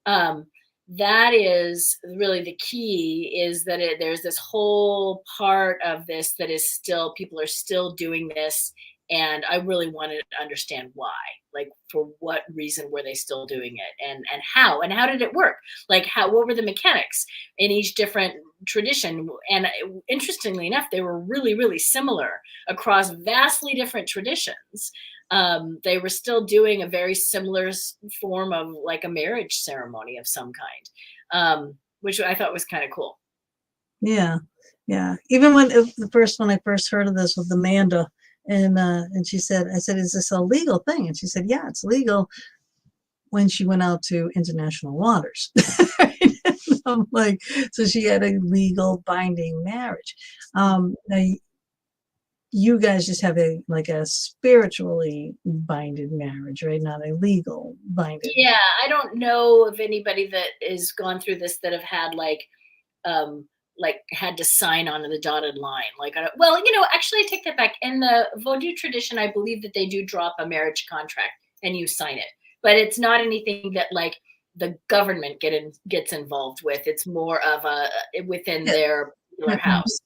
B: that is really the key, is that there's this whole part of this that is still, people are still doing this. And I really wanted to understand why, like, for what reason were they still doing it, and how did it work? Like, what were the mechanics in each different tradition? And interestingly enough, they were really, really similar across vastly different traditions. They were still doing a very similar form of, like, a marriage ceremony of some kind, which I thought was kind of cool.
C: Yeah. Even when I first heard of this with Amanda, and she said, I said, is this a legal thing? And she said, yeah, it's legal, when she went out to international waters. I'm like, so she had a legal binding marriage. Now, you guys just have a spiritually binded marriage, right? Not a legal binded.
B: Yeah, I don't know of anybody that has gone through this that have had had to sign on the dotted line. Well, actually, I take that back. In the Vodou tradition, I believe that they do drop a marriage contract and you sign it, but it's not anything that the government gets involved with. It's more of within their particular house.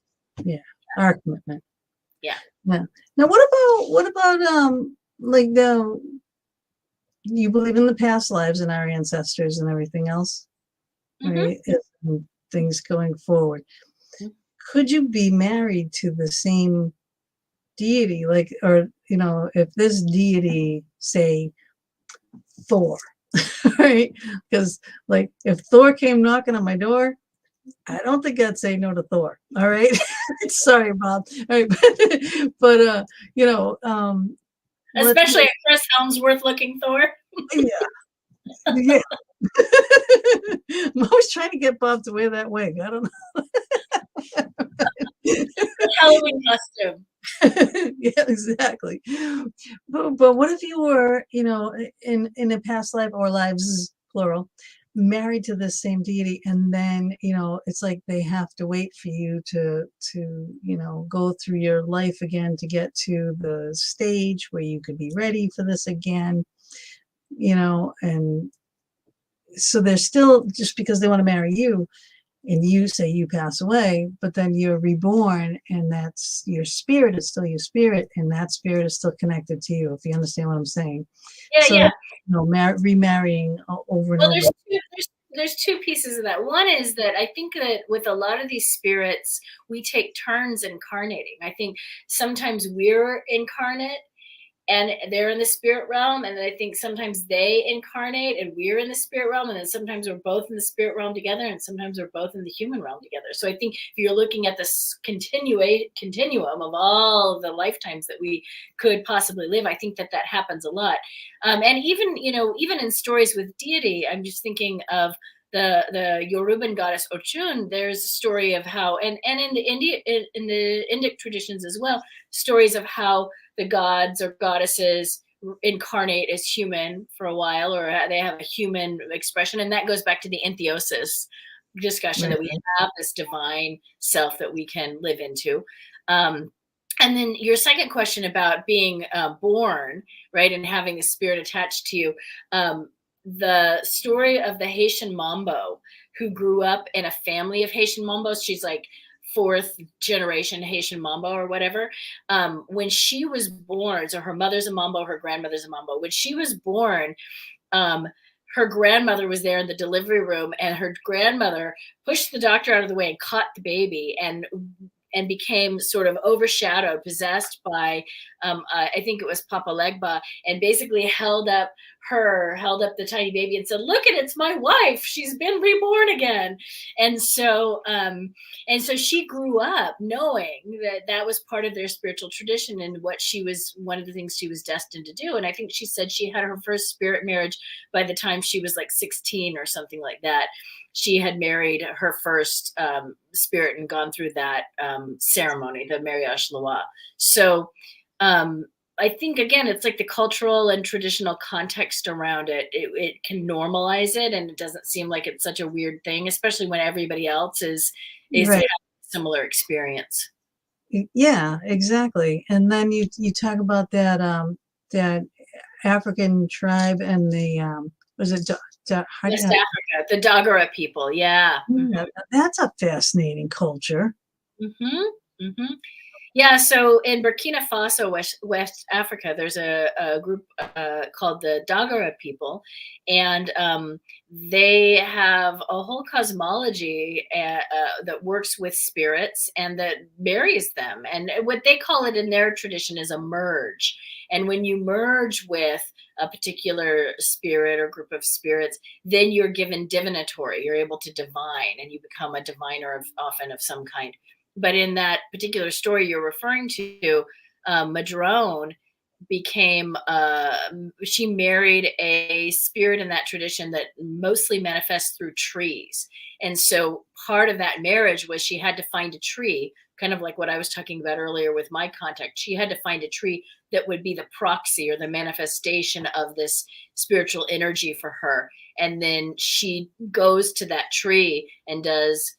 C: Yeah, our commitment.
B: Yeah.
C: Now, what about you believe in the past lives and our ancestors and everything else, right? And things going forward. Could you be married to the same deity, if this deity, say Thor, right? Because if Thor came knocking on my door, I don't think I'd say no to Thor. All right. Sorry, Bob. All right. But
B: especially a Chris Helmsworth looking Thor.
C: Yeah. I'm always trying to get Bob to wear that wig. I don't know.
B: Halloween costume.
C: Yeah, exactly. But what if you were, in a past life or lives, plural, married to the same deity, and then it's like they have to wait for you to go through your life again to get to the stage where you could be ready for this again, and so they're still, just because they want to marry you and you say you pass away, but then you're reborn, and that's your spirit is still your spirit, and that spirit is still connected to you, if you understand what I'm saying.
B: Yeah.
C: Remarrying over and over.
B: There's two pieces of that. One is that I think that with a lot of these spirits, we take turns incarnating. I think sometimes we're incarnate and they're in the spirit realm, and then I think sometimes they incarnate and we're in the spirit realm, and then sometimes we're both in the spirit realm together, and sometimes we're both in the human realm together. So I think if you're looking at this continuum of all of the lifetimes that we could possibly live, I think that happens a lot. And even in stories with deity, I'm just thinking of the Yoruban goddess Ochun. There's a story of how, and in the Indic traditions as well, stories of how the gods or goddesses incarnate as human for a while, or they have a human expression, and that goes back to the enthiosis discussion, that we have this divine self that we can live into. And then your second question about being born, right, and having the spirit attached to you. The story of the Haitian Mambo, who grew up in a family of Haitian Mambos. She's like fourth generation Haitian Mambo or whatever. When she was born, so her mother's a Mambo, her grandmother's a Mambo. When she was born, her grandmother was there in the delivery room, and her grandmother pushed the doctor out of the way and caught the baby, and became sort of overshadowed, possessed by, I think it was Papa Legba, and basically held up the tiny baby and said, "Look, it's my wife. She's been reborn again." And so she grew up knowing that was part of their spiritual tradition and one of the things she was destined to do. And I think she said she had her first spirit marriage by the time she was like 16 or something like that. She had married her first spirit and gone through that ceremony, the mariage loa. So I think, again, it's like the cultural and traditional context around it. It can normalize it, and it doesn't seem like it's such a weird thing, especially when everybody else is
C: Right.
B: having a similar experience.
C: Yeah, exactly. And then you talk about that African tribe and the was it
B: West Africa, the Dagara people. Yeah.
C: Mm-hmm. That's a fascinating culture.
B: Mm-hmm. Mm-hmm. Yeah, so in Burkina Faso, West Africa, there's a group called the Dagara people, and they have a whole cosmology that works with spirits and that marries them. And what they call it in their tradition is a merge. And when you merge with a particular spirit or group of spirits, then you're given divinatory. You're able to divine, and you become a diviner often of some kind. But in that particular story you're referring to, Madrone became, she married a spirit in that tradition that mostly manifests through trees. And so part of that marriage was she had to find a tree, kind of like what I was talking about earlier with my contact. She had to find a tree that would be the proxy or the manifestation of this spiritual energy for her. And then she goes to that tree and does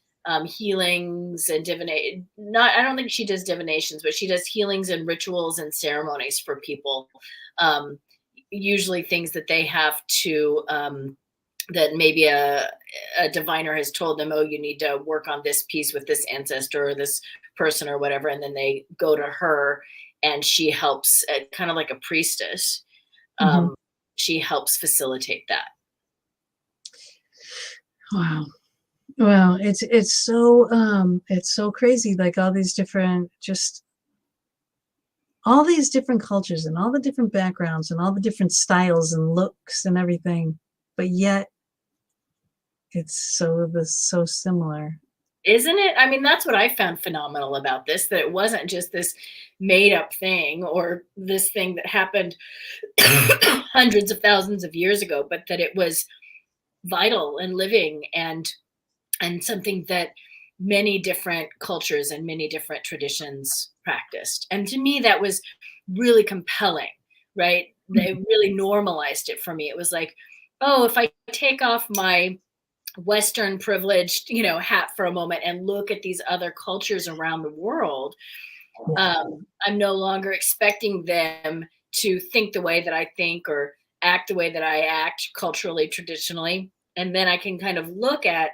B: healings and I don't think she does divinations, but she does healings and rituals and ceremonies for people. Usually things that they have to, that maybe a diviner has told them, oh, you need to work on this piece with this ancestor or this person or whatever. And then they go to her and she helps, kind of like a priestess. She helps facilitate that.
C: Wow. Well, it's so crazy, like all these different cultures and all the different backgrounds and all the different styles and looks and everything, but yet it's so similar.
B: Isn't it? I mean, that's what I found phenomenal about this, that it wasn't just this made up thing or this thing that happened hundreds of thousands of years ago, but that it was vital and living and something that many different cultures and many different traditions practiced. And to me, that was really compelling, right? They really normalized it for me. It was like, oh, if I take off my Western privileged, hat for a moment and look at these other cultures around the world, I'm no longer expecting them to think the way that I think or act the way that I act culturally, traditionally. And then I can kind of look at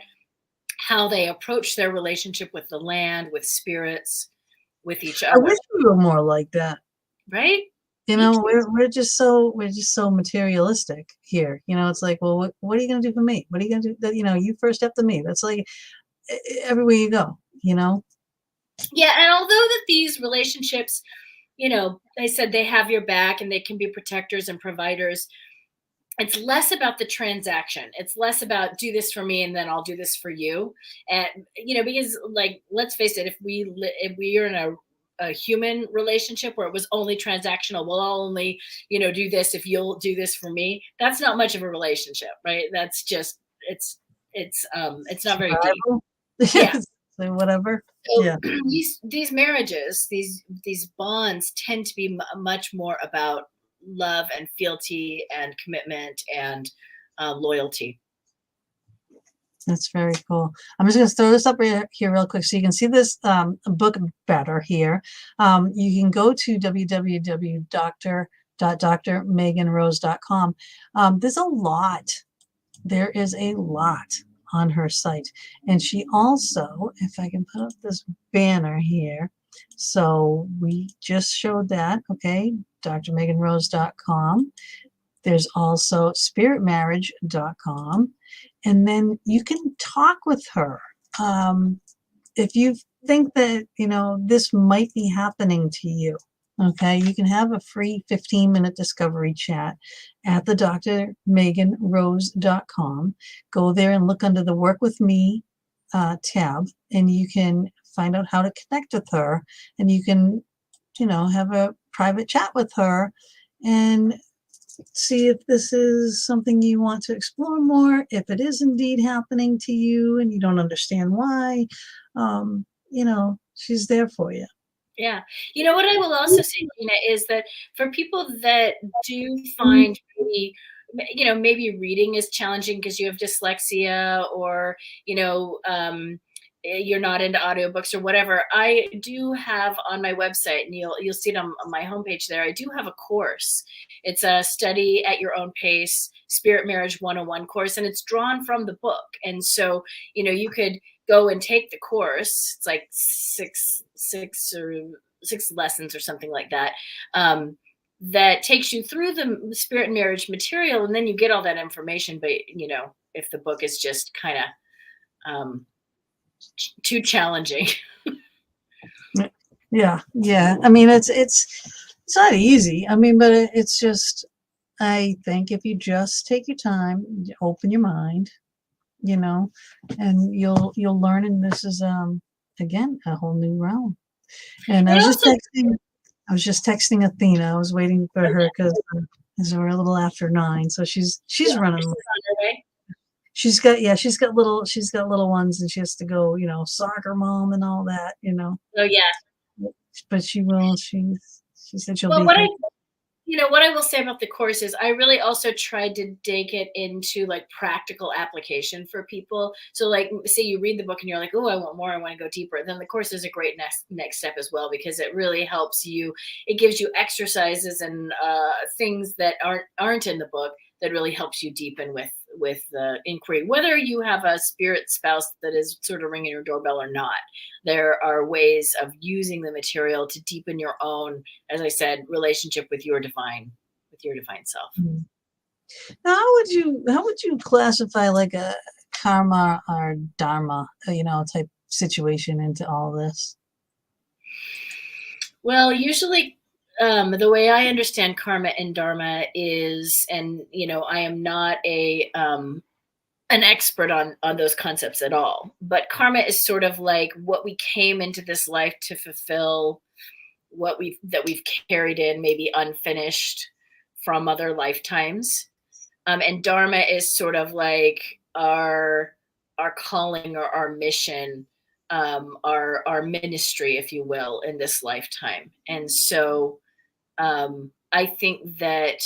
B: how they approach their relationship with the land, with spirits, with each other.
C: I wish we were more like that.
B: Right?
C: We're just so materialistic here. It's like, well, what are you going to do for me? What are you going to do? You first step to me. That's like everywhere you go,
B: Yeah. And although that these relationships, they said they have your back and they can be protectors and providers, it's less about the transaction. It's less about do this for me and then I'll do this for you. And, because like, let's face it, if we are in a human relationship where it was only transactional, well, I'll only, do this if you'll do this for me. That's not much of a relationship, right? That's just, it's not very deep.
C: Yeah. So whatever.
B: So
C: yeah.
B: These marriages, these bonds tend to be much more about love and fealty and commitment and loyalty.
C: That's very cool. I'm just going to throw this up here real quick so you can see this book better here. You can go to www.drmeganrose.com. There's a lot. There is a lot on her site. And she also, if I can put up this banner here. So we just showed that, okay, drmeganrose.com. There's also spiritmarrage.com. And then you can talk with her. If you think that, this might be happening to you, okay, you can have a free 15-minute discovery chat at the drmeganrose.com. Go there and look under the Work With Me tab, and you can find out how to connect with her. And you can, have a private chat with her and see if this is something you want to explore more, if it is indeed happening to you and you don't understand why, she's there for you.
B: Yeah. What I will also say, Gina, is that for people that do find maybe reading is challenging because you have dyslexia or, you're not into audiobooks or whatever, I do have on my website, and you'll see it on my homepage there, I do have a course. It's a study at your own pace, Spirit Marriage 101 course, and it's drawn from the book. And so, you could go and take the course. It's like six lessons or something like that. That takes you through the Spirit Marriage material, and then you get all that information. But, if the book is just kind of too challenging.
C: Yeah. I mean, it's not easy. I mean, but it's just, I think if you just take your time, open your mind, and you'll learn. And this is again a whole new realm. And I was just texting Athena. I was waiting for her because we're a little after 9, so she's running. She's got little ones, and she has to go, soccer mom and all that,
B: Oh yeah.
C: but she said she'll
B: Well,
C: be
B: what
C: here.
B: what I will say about the course is I really also tried to dig it into like practical application for people. So like, say you read the book and you're like, oh, I want more, I want to go deeper. Then the course is a great next step as well, because it really helps you. It gives you exercises and things that aren't in the book that really helps you deepen with the inquiry, whether you have a spirit spouse that is sort of ringing your doorbell or not. There are ways of using the material to deepen your own, as I said, relationship with your divine self.
C: Mm. Now, how would you classify like a karma or dharma, type situation into all this?
B: Well, usually the way I understand karma and dharma is, and I am not an expert on those concepts at all, but karma is sort of like what we came into this life to fulfill, that we've carried in, maybe unfinished from other lifetimes. And dharma is sort of like our calling or our mission, our ministry, if you will, in this lifetime. And so I think that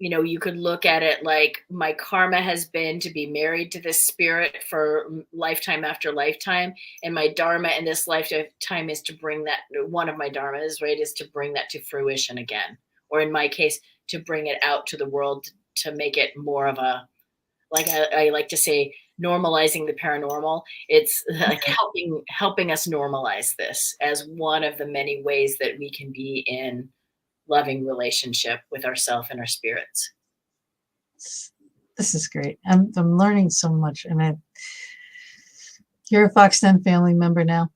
B: you could look at it like my karma has been to be married to this spirit for lifetime after lifetime. And my dharma in this lifetime is to bring that, one of my dharmas, right, is to bring that to fruition again. Or in my case, to bring it out to the world, to make it more of a, like I like to say, normalizing the paranormal. It's like helping us normalize this as one of the many ways that we can be in loving relationship with ourselves and our spirits.
C: This is great. I'm learning so much, and you're a Fox 10 family member now.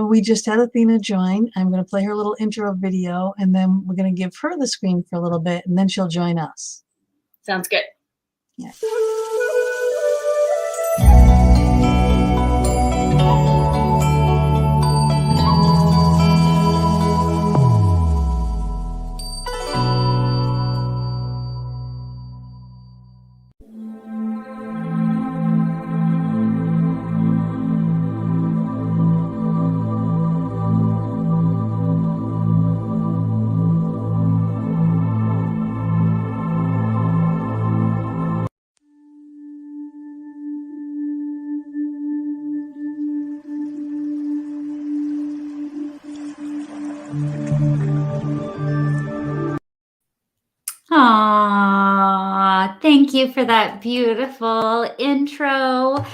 C: We just had Athena join. I'm going to play her little intro video, and then we're going to give her the screen for a little bit, and then she'll join us.
B: Sounds good.
C: Yeah.
D: Aww, thank you for that beautiful intro.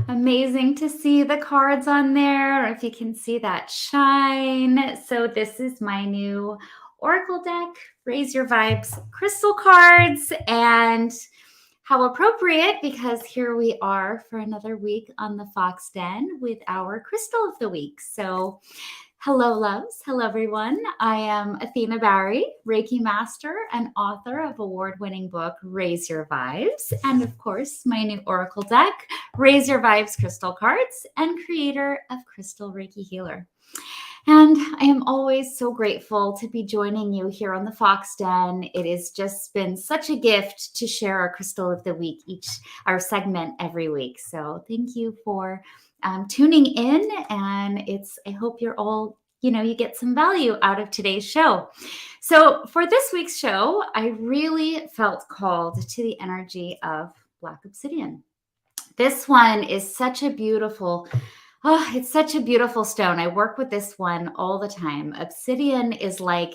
D: Amazing to see the cards on there, if you can see that shine. So this is my new Oracle deck, Raise Your Vibes crystal cards, and how appropriate, because here we are for another week on the Fox Den with our crystal of the week. So hello, loves. Hello, everyone. I am Athena Barry, Reiki master and author of award-winning book, Raise Your Vibes, and of course, my new Oracle deck, Raise Your Vibes Crystal Cards, and creator of Crystal Reiki Healer. And I am always so grateful to be joining you here on the Fox Den. It has just been such a gift to share our crystal of the week, our segment every week. So thank you for tuning in, and I hope you're all, you get some value out of today's show. So for this week's show, I really felt called to the energy of Black Obsidian. This one is such a beautiful, it's such a beautiful stone. I work with this one all the time. Obsidian is like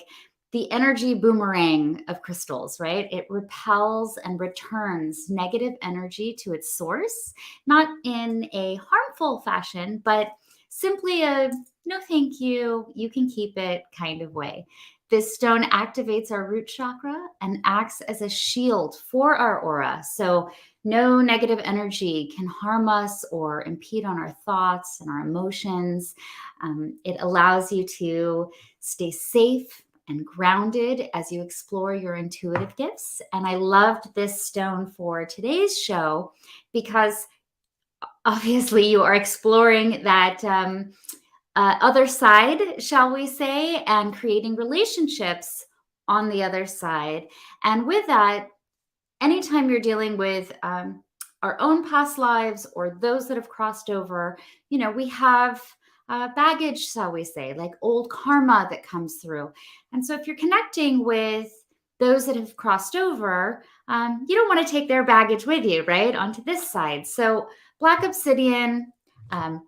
D: the energy boomerang of crystals, right? It repels and returns negative energy to its source, not in a harmful fashion, but simply a no thank you, you can keep it kind of way. This stone activates our root chakra and acts as a shield for our aura. So no negative energy can harm us or impede on our thoughts and our emotions. It allows you to stay safe and grounded as you explore your intuitive gifts. And I loved this stone for today's show because obviously you are exploring that other side, shall we say, and creating relationships on the other side. And with that, anytime you're dealing with our own past lives or those that have crossed over, we have baggage, shall we say, like old karma that comes through. And so if you're connecting with those that have crossed over, you don't want to take their baggage with you, right, onto this side. So black obsidian,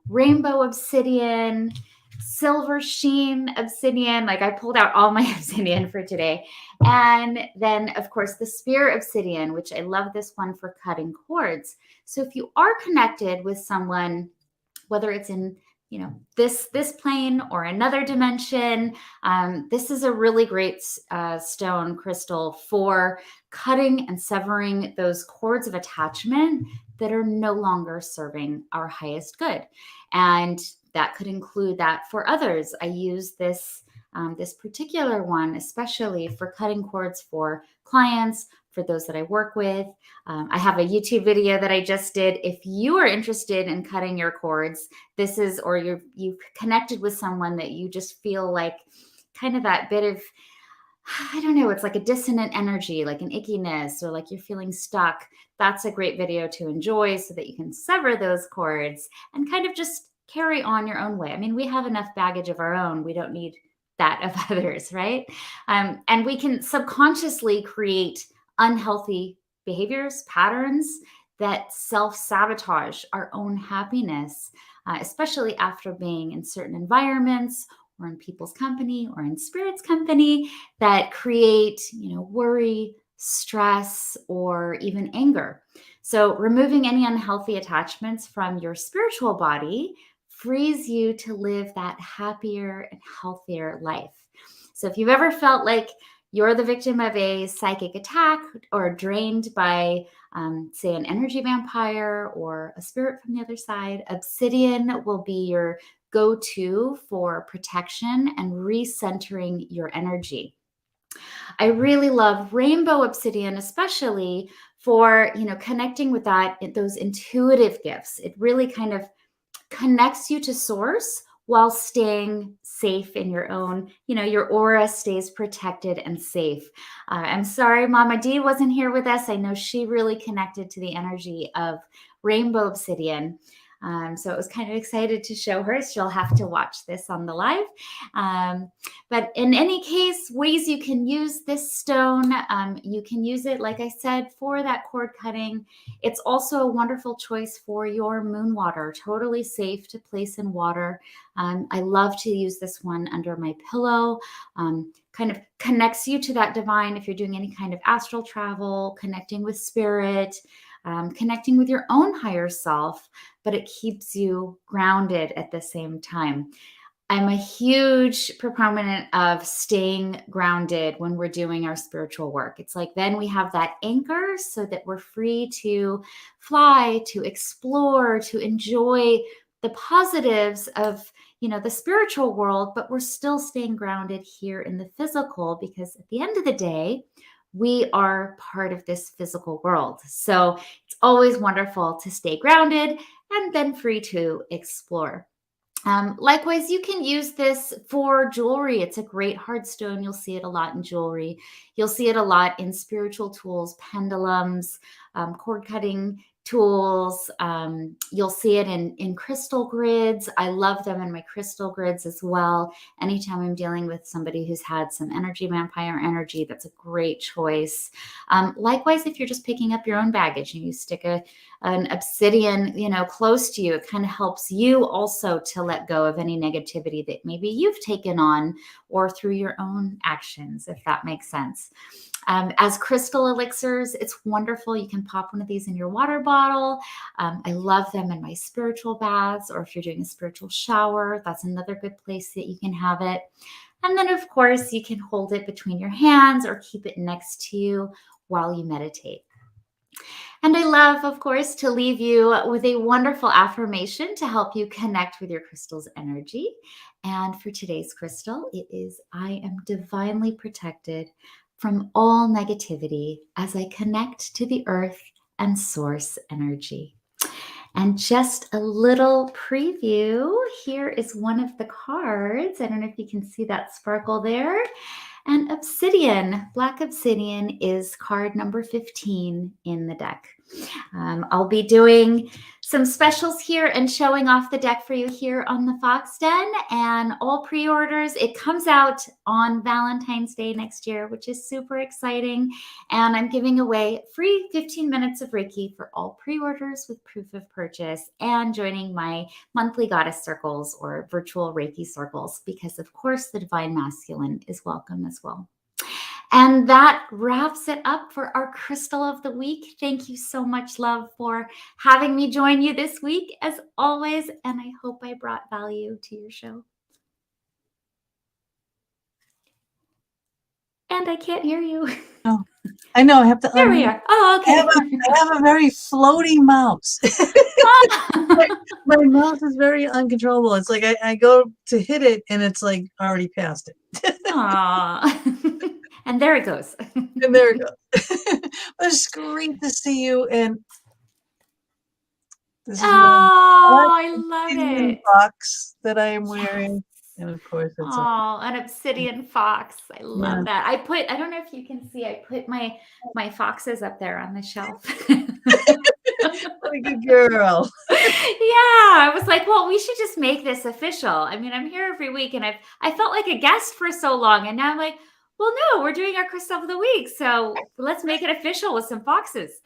D: rainbow obsidian, silver sheen obsidian, like I pulled out all my obsidian for today. And then, of course, the spear obsidian, which I love this one for cutting cords. So if you are connected with someone, whether it's in this plane or another dimension, this is a really great stone crystal for cutting and severing those cords of attachment that are no longer serving our highest good. And that could include that for others. I use this particular one, especially for cutting cords for clients, for those that I work with. I have a YouTube video that I just did. If you are interested in cutting your cords, this is, or you've connected with someone that you just feel like kind of that bit of, I don't know, it's like a dissonant energy, like an ickiness, or like you're feeling stuck. That's a great video to enjoy so that you can sever those cords and kind of just carry on your own way. I mean, we have enough baggage of our own. We don't need that of others, right? And we can subconsciously create unhealthy behaviors, patterns that self-sabotage our own happiness, especially after being in certain environments or in people's company or in spirit's company that create, worry, stress, or even anger. So removing any unhealthy attachments from your spiritual body frees you to live that happier and healthier life. So if you've ever felt like you're the victim of a psychic attack or drained by, say, an energy vampire or a spirit from the other side, obsidian will be your go-to for protection and recentering your energy. I really love rainbow obsidian, especially for, connecting with those intuitive gifts. It really kind of connects you to source while staying safe in your own, your aura stays protected and safe. I'm sorry, Mama D wasn't here with us. I know she really connected to the energy of rainbow obsidian. So I was kind of excited to show her. She'll have to watch this on the live. But in any case, ways you can use this stone, you can use it, like I said, for that cord cutting. It's also a wonderful choice for your moon water, totally safe to place in water. I love to use this one under my pillow. Kind of connects you to that divine if you're doing any kind of astral travel, connecting with spirit, connecting with your own higher self, but it keeps you grounded at the same time. I'm a huge proponent of staying grounded when we're doing our spiritual work. It's like then we have that anchor so that we're free to fly, to explore, to enjoy the positives of, the spiritual world, but we're still staying grounded here in the physical, because at the end of the day, we are part of this physical world. So it's always wonderful to stay grounded and then free to explore. Likewise, you can use this for jewelry. It's a great hard stone. You'll see it a lot in jewelry. You'll see it a lot in spiritual tools, pendulums, cord cutting tools. You'll see it in crystal grids. I love them in my crystal grids as well. Anytime I'm dealing with somebody who's had some energy vampire energy, that's a great choice. Likewise, if you're just picking up your own baggage and you stick an obsidian, close to you, it kind of helps you also to let go of any negativity that maybe you've taken on or through your own actions, if that makes sense. As crystal elixirs, it's wonderful. You can pop one of these in your water bottle. I love them in my spiritual baths, or if you're doing a spiritual shower, that's another good place that you can have it. And then, of course, you can hold it between your hands or keep it next to you while you meditate. And I love, of course, to leave you with a wonderful affirmation to help you connect with your crystal's energy. And for today's crystal, it is, I am divinely protected from all negativity as I connect to the earth and source energy. And just a little preview, here is one of the cards. I don't know if you can see that sparkle there. And obsidian, black obsidian is card number 15 in the deck. I'll be doing some specials here and showing off the deck for you here on the Fox Den, and all pre-orders. It comes out on Valentine's Day next year, which is super exciting. And I'm giving away free 15 minutes of Reiki for all pre-orders with proof of purchase, and joining my monthly goddess circles or virtual Reiki circles, because of course the divine masculine is welcome as well. And that wraps it up for our crystal of the week. Thank you so much, love, for having me join you this week, as always. And I hope I brought value to your show. And I can't hear you.
C: Oh, I know. I have to.
D: There we are. Oh, okay.
C: I have a very floaty mouse. My mouse is very uncontrollable. It's like I go to hit it and it's like already past it.
D: Aww. And there it goes.
C: And there it goes. But it's great to see you. And this is
D: I love it.
C: box that I am wearing. And of course, it's
D: an obsidian fox. I love that. I don't know if you can see, I put my foxes up there on the shelf.
C: what a good girl.
D: Yeah, I was like, well, we should just make this official. I mean, I'm here every week, and I felt like a guest for so long, and now I'm like, well, no, we're doing our crystal of the week, so let's make it official with some foxes.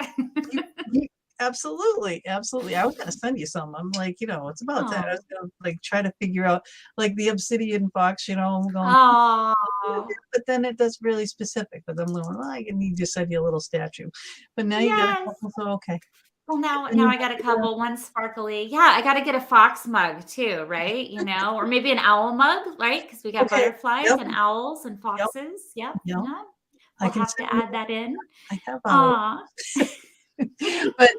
C: Absolutely. I was gonna send you some. I'm like, it's about that. I was gonna like try to figure out like the obsidian fox, I'm going, but then it does really specific. But I'm going, well, I need to send you a little statue. But now you got a couple, so okay.
D: Well, now I got a couple. One sparkly. Yeah, I got to get a fox mug too, right? Or maybe an owl mug, right? Because we got butterflies and owls and foxes. Yep. We'll have to add that in.
C: I have owls. but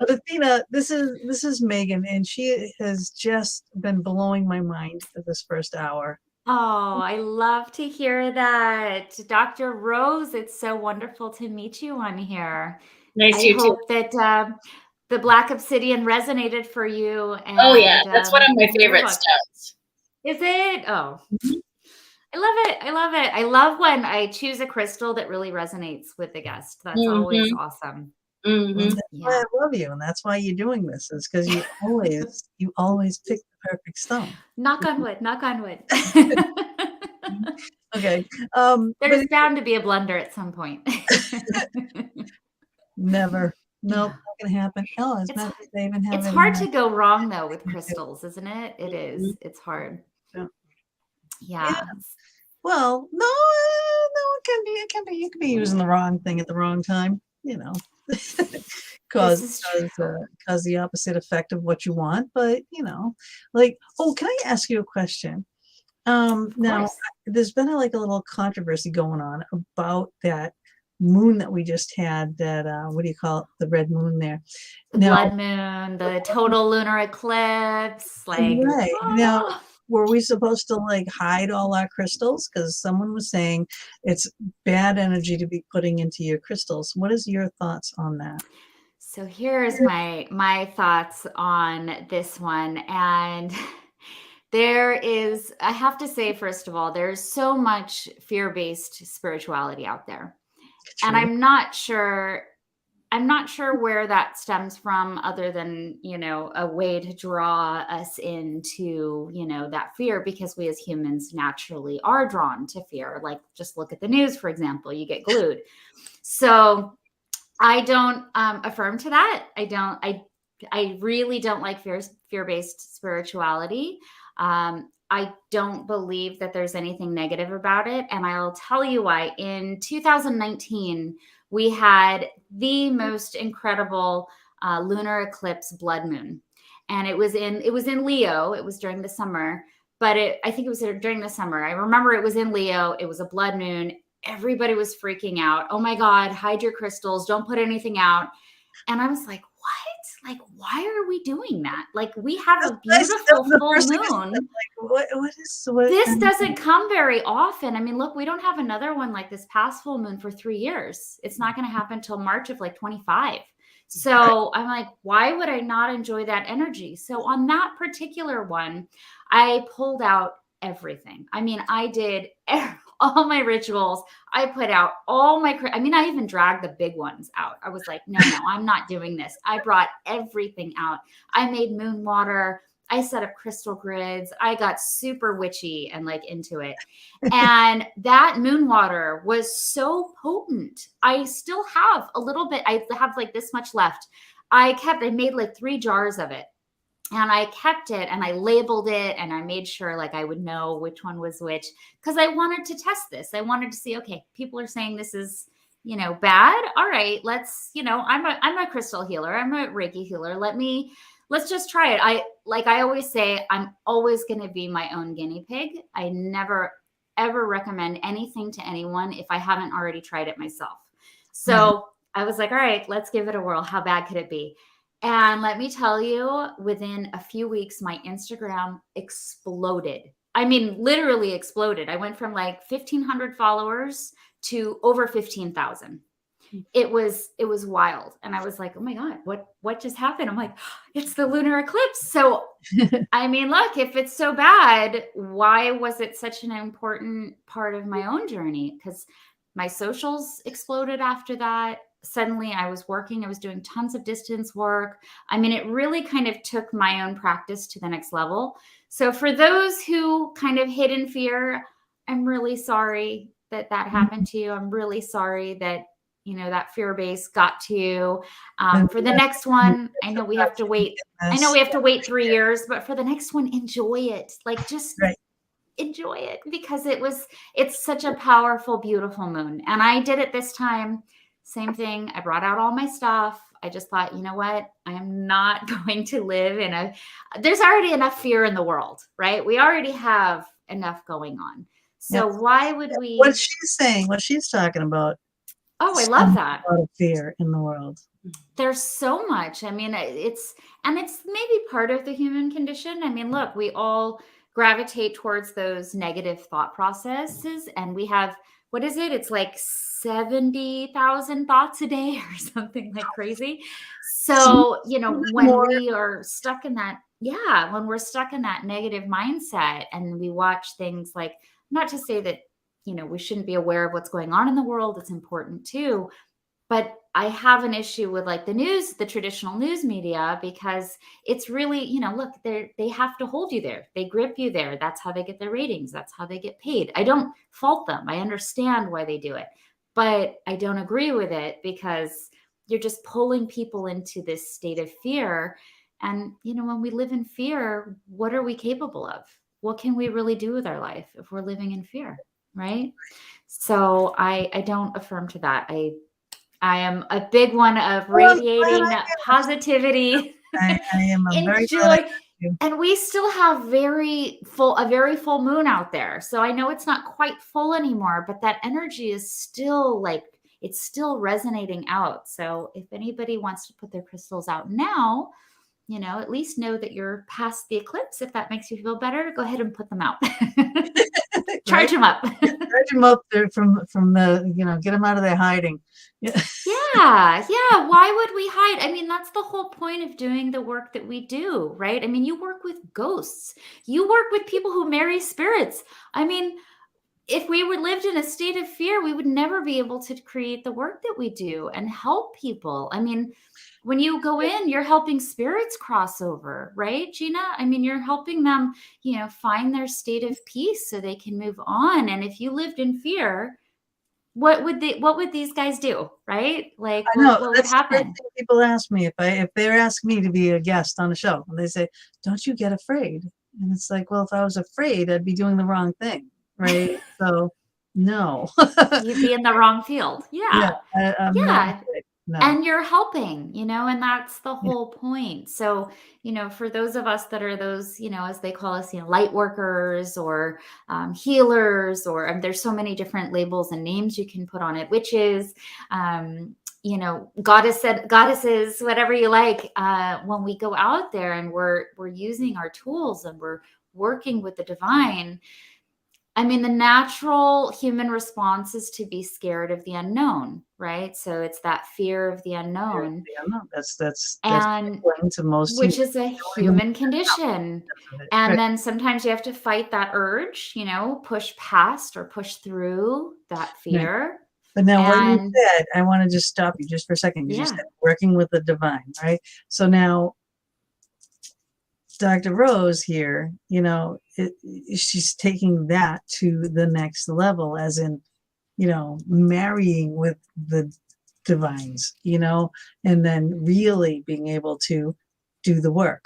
C: Athena, this is Megan, and she has just been blowing my mind for this first hour.
D: Oh, I love to hear that. Dr. Rose, it's so wonderful to meet you on here.
B: Nice to you too.
D: I hope that the black obsidian resonated for you. And,
B: that's one of my favorite stones.
D: Is it? Oh, I love it. I love when I choose a crystal that really resonates with the guest. That's always awesome.
C: That's why I love you, and that's why you're doing this, is because you always pick the perfect stone.
D: Knock on wood. Knock on wood.
C: Okay.
D: There's bound to be a blunder at some point.
C: Never. Nope, not gonna happen. Oh,
D: it's hard to go wrong though with crystals, isn't it? It is. It's hard. Yeah.
C: Well, no, it can be. You can be using the wrong thing at the wrong time. Cause the opposite effect of what you want. But can I ask you a question? Now there's been a little controversy going on about that moon that we just had, that what do you call it, the red moon there,
D: blood moon, the total lunar eclipse,
C: right. Now, were we supposed to hide all our crystals? Because someone was saying it's bad energy to be putting into your crystals. What is your thoughts on that?
D: So here's my thoughts on this one. And I have to say, first of all, there's so much fear-based spirituality out there. True. And I'm not sure where that stems from, other than, a way to draw us into, that fear, because we as humans naturally are drawn to fear. Like, just look at the news, for example, you get glued. So I don't affirm to that. I really don't like fear-based spirituality. I don't believe that there's anything negative about it. And I'll tell you why. In 2019, we had the most incredible lunar eclipse blood moon. And it was in Leo. It was during the summer, but I think it was during the summer. I remember it was in Leo. It was a blood moon. Everybody was freaking out. Oh my God, hide your crystals. Don't put anything out. And I was like, what? Why are we doing that? We have a beautiful full moon. This doesn't come very often. I mean, look, we don't have another one like this past full moon for 3 years. It's not going to happen till March of 25. So I'm like, why would I not enjoy that energy? So on that particular one, I pulled out everything. I mean, I did all my rituals. I put out all my, I mean, I even dragged the big ones out. I was like, no, I'm not doing this. I brought everything out. I made moon water. I set up crystal grids. I got super witchy and like into it. And that moon water was so potent. I still have a little bit. I have like this much left. I made like 3 jars of it. And I kept it and I labeled it and I made sure like I would know which one was which, because I wanted to test this. I wanted to see, okay, people are saying this is, bad. All right, let's, I'm a crystal healer. I'm a Reiki healer. Let's just try it. I always say, I'm always going to be my own guinea pig. I never, ever recommend anything to anyone if I haven't already tried it myself. So I was like, all right, let's give it a whirl. How bad could it be? And let me tell you, within a few weeks, my Instagram exploded. I mean, literally exploded. I went from like 1,500 followers to over 15,000. It was wild. And I was like, oh my God, what just happened? I'm like, it's the lunar eclipse. So, I mean, look, if it's so bad, why was it such an important part of my own journey? Because my socials exploded after that. Suddenly I was doing tons of distance work. I mean, it really kind of took my own practice to the next level. So for those who kind of hid in fear, I'm really sorry that happened to you. I'm really sorry that, that fear base got to you. For the next one, I know we have to wait. I know we have to wait 3 years, but for the next one, enjoy it. Like just enjoy it, because it's such a powerful, beautiful moon. And I did it this time. Same thing. I brought out all my stuff. I just thought, you know what? I am not going to live there's already enough fear in the world, right? We already have enough going on. So why would we?
C: What she's saying, what she's talking about.
D: Oh, I love that.
C: A lot of fear in the world.
D: There's so much. I mean, it's maybe part of the human condition. I mean, look, we all gravitate towards those negative thought processes, and we have, what is it? It's like 70,000 thoughts a day or something like crazy. So, when we are stuck in that, when we're stuck in that negative mindset and we watch things like, not to say that, we shouldn't be aware of what's going on in the world. It's important too. But I have an issue with like the traditional news media, because it's really, look, they have to hold you there. They grip you there. That's how they get their ratings. That's how they get paid. I don't fault them. I understand why they do it, but I don't agree with it, because you're just pulling people into this state of fear. And, when we live in fear, what are we capable of? What can we really do with our life if we're living in fear? Right. So I don't affirm to that. I am a big one of radiating positivity.
C: I am a very
D: enjoy. And we still have a very full moon out there. So I know it's not quite full anymore, but that energy is still it's still resonating out. So if anybody wants to put their crystals out now, at least know that you're past the eclipse. If that makes you feel better, go ahead and put them out. Charge them up.
C: Charge them up there from the, get them out of their hiding.
D: Yeah. Why would we hide? I mean, that's the whole point of doing the work that we do, right? I mean, you work with ghosts. You work with people who marry spirits. I mean, if we lived in a state of fear, we would never be able to create the work that we do and help people. I mean, when you go in, you're helping spirits cross over, right, Gina? I mean, you're helping them, find their state of peace so they can move on. And if you lived in fear, what would these guys do, right? Like, what would happen?
C: People ask me if they ask me to be a guest on a show, and they say, "Don't you get afraid?" And it's like, well, if I was afraid, I'd be doing the wrong thing, right? So, no,
D: you'd be in the wrong field. Yeah.
C: No.
D: And you're helping, and that's the whole point. So, for those of us that are those, as they call us, light workers or healers, or there's so many different labels and names you can put on it, witches, goddesses, whatever you like. When we go out there and we're using our tools and we're working with the divine, I mean, the natural human response is to be scared of the unknown, right? So it's that fear of the unknown.
C: That's
D: And
C: going to most
D: which
C: humans.
D: is a human condition. And then sometimes you have to fight that urge, you know, push past or push through that fear.
C: But now what you
D: And
C: said, I want to just stop you just for a second, because you
D: yeah,
C: said working with the divine, right? So now Dr. Rose here, you know, she's taking that to the next level, as in, you know, marrying with the divines, you know, and then really being able to do the work.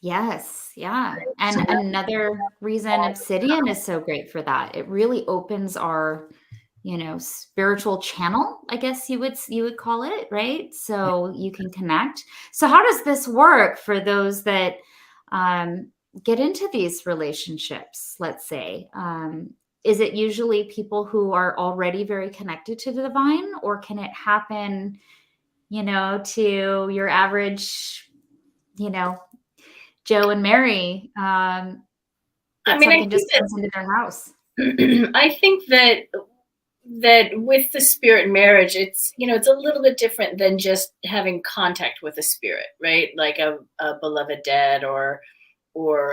D: yes, yeah. And
C: So
D: another reason obsidian is so great for that. It really opens our, you know, spiritual channel, I guess you would call it, right? So you can connect. So how does this work for those that get into these relationships, let's say? Is it usually people who are already very connected to the divine, or can it happen, you know, to your average, you know, Joe and Mary, that
B: I mean,
D: something just comes into their house?
B: I think that with the spirit marriage, it's, you know, it's a little bit different than just having contact with a spirit, right? Like a beloved dead, or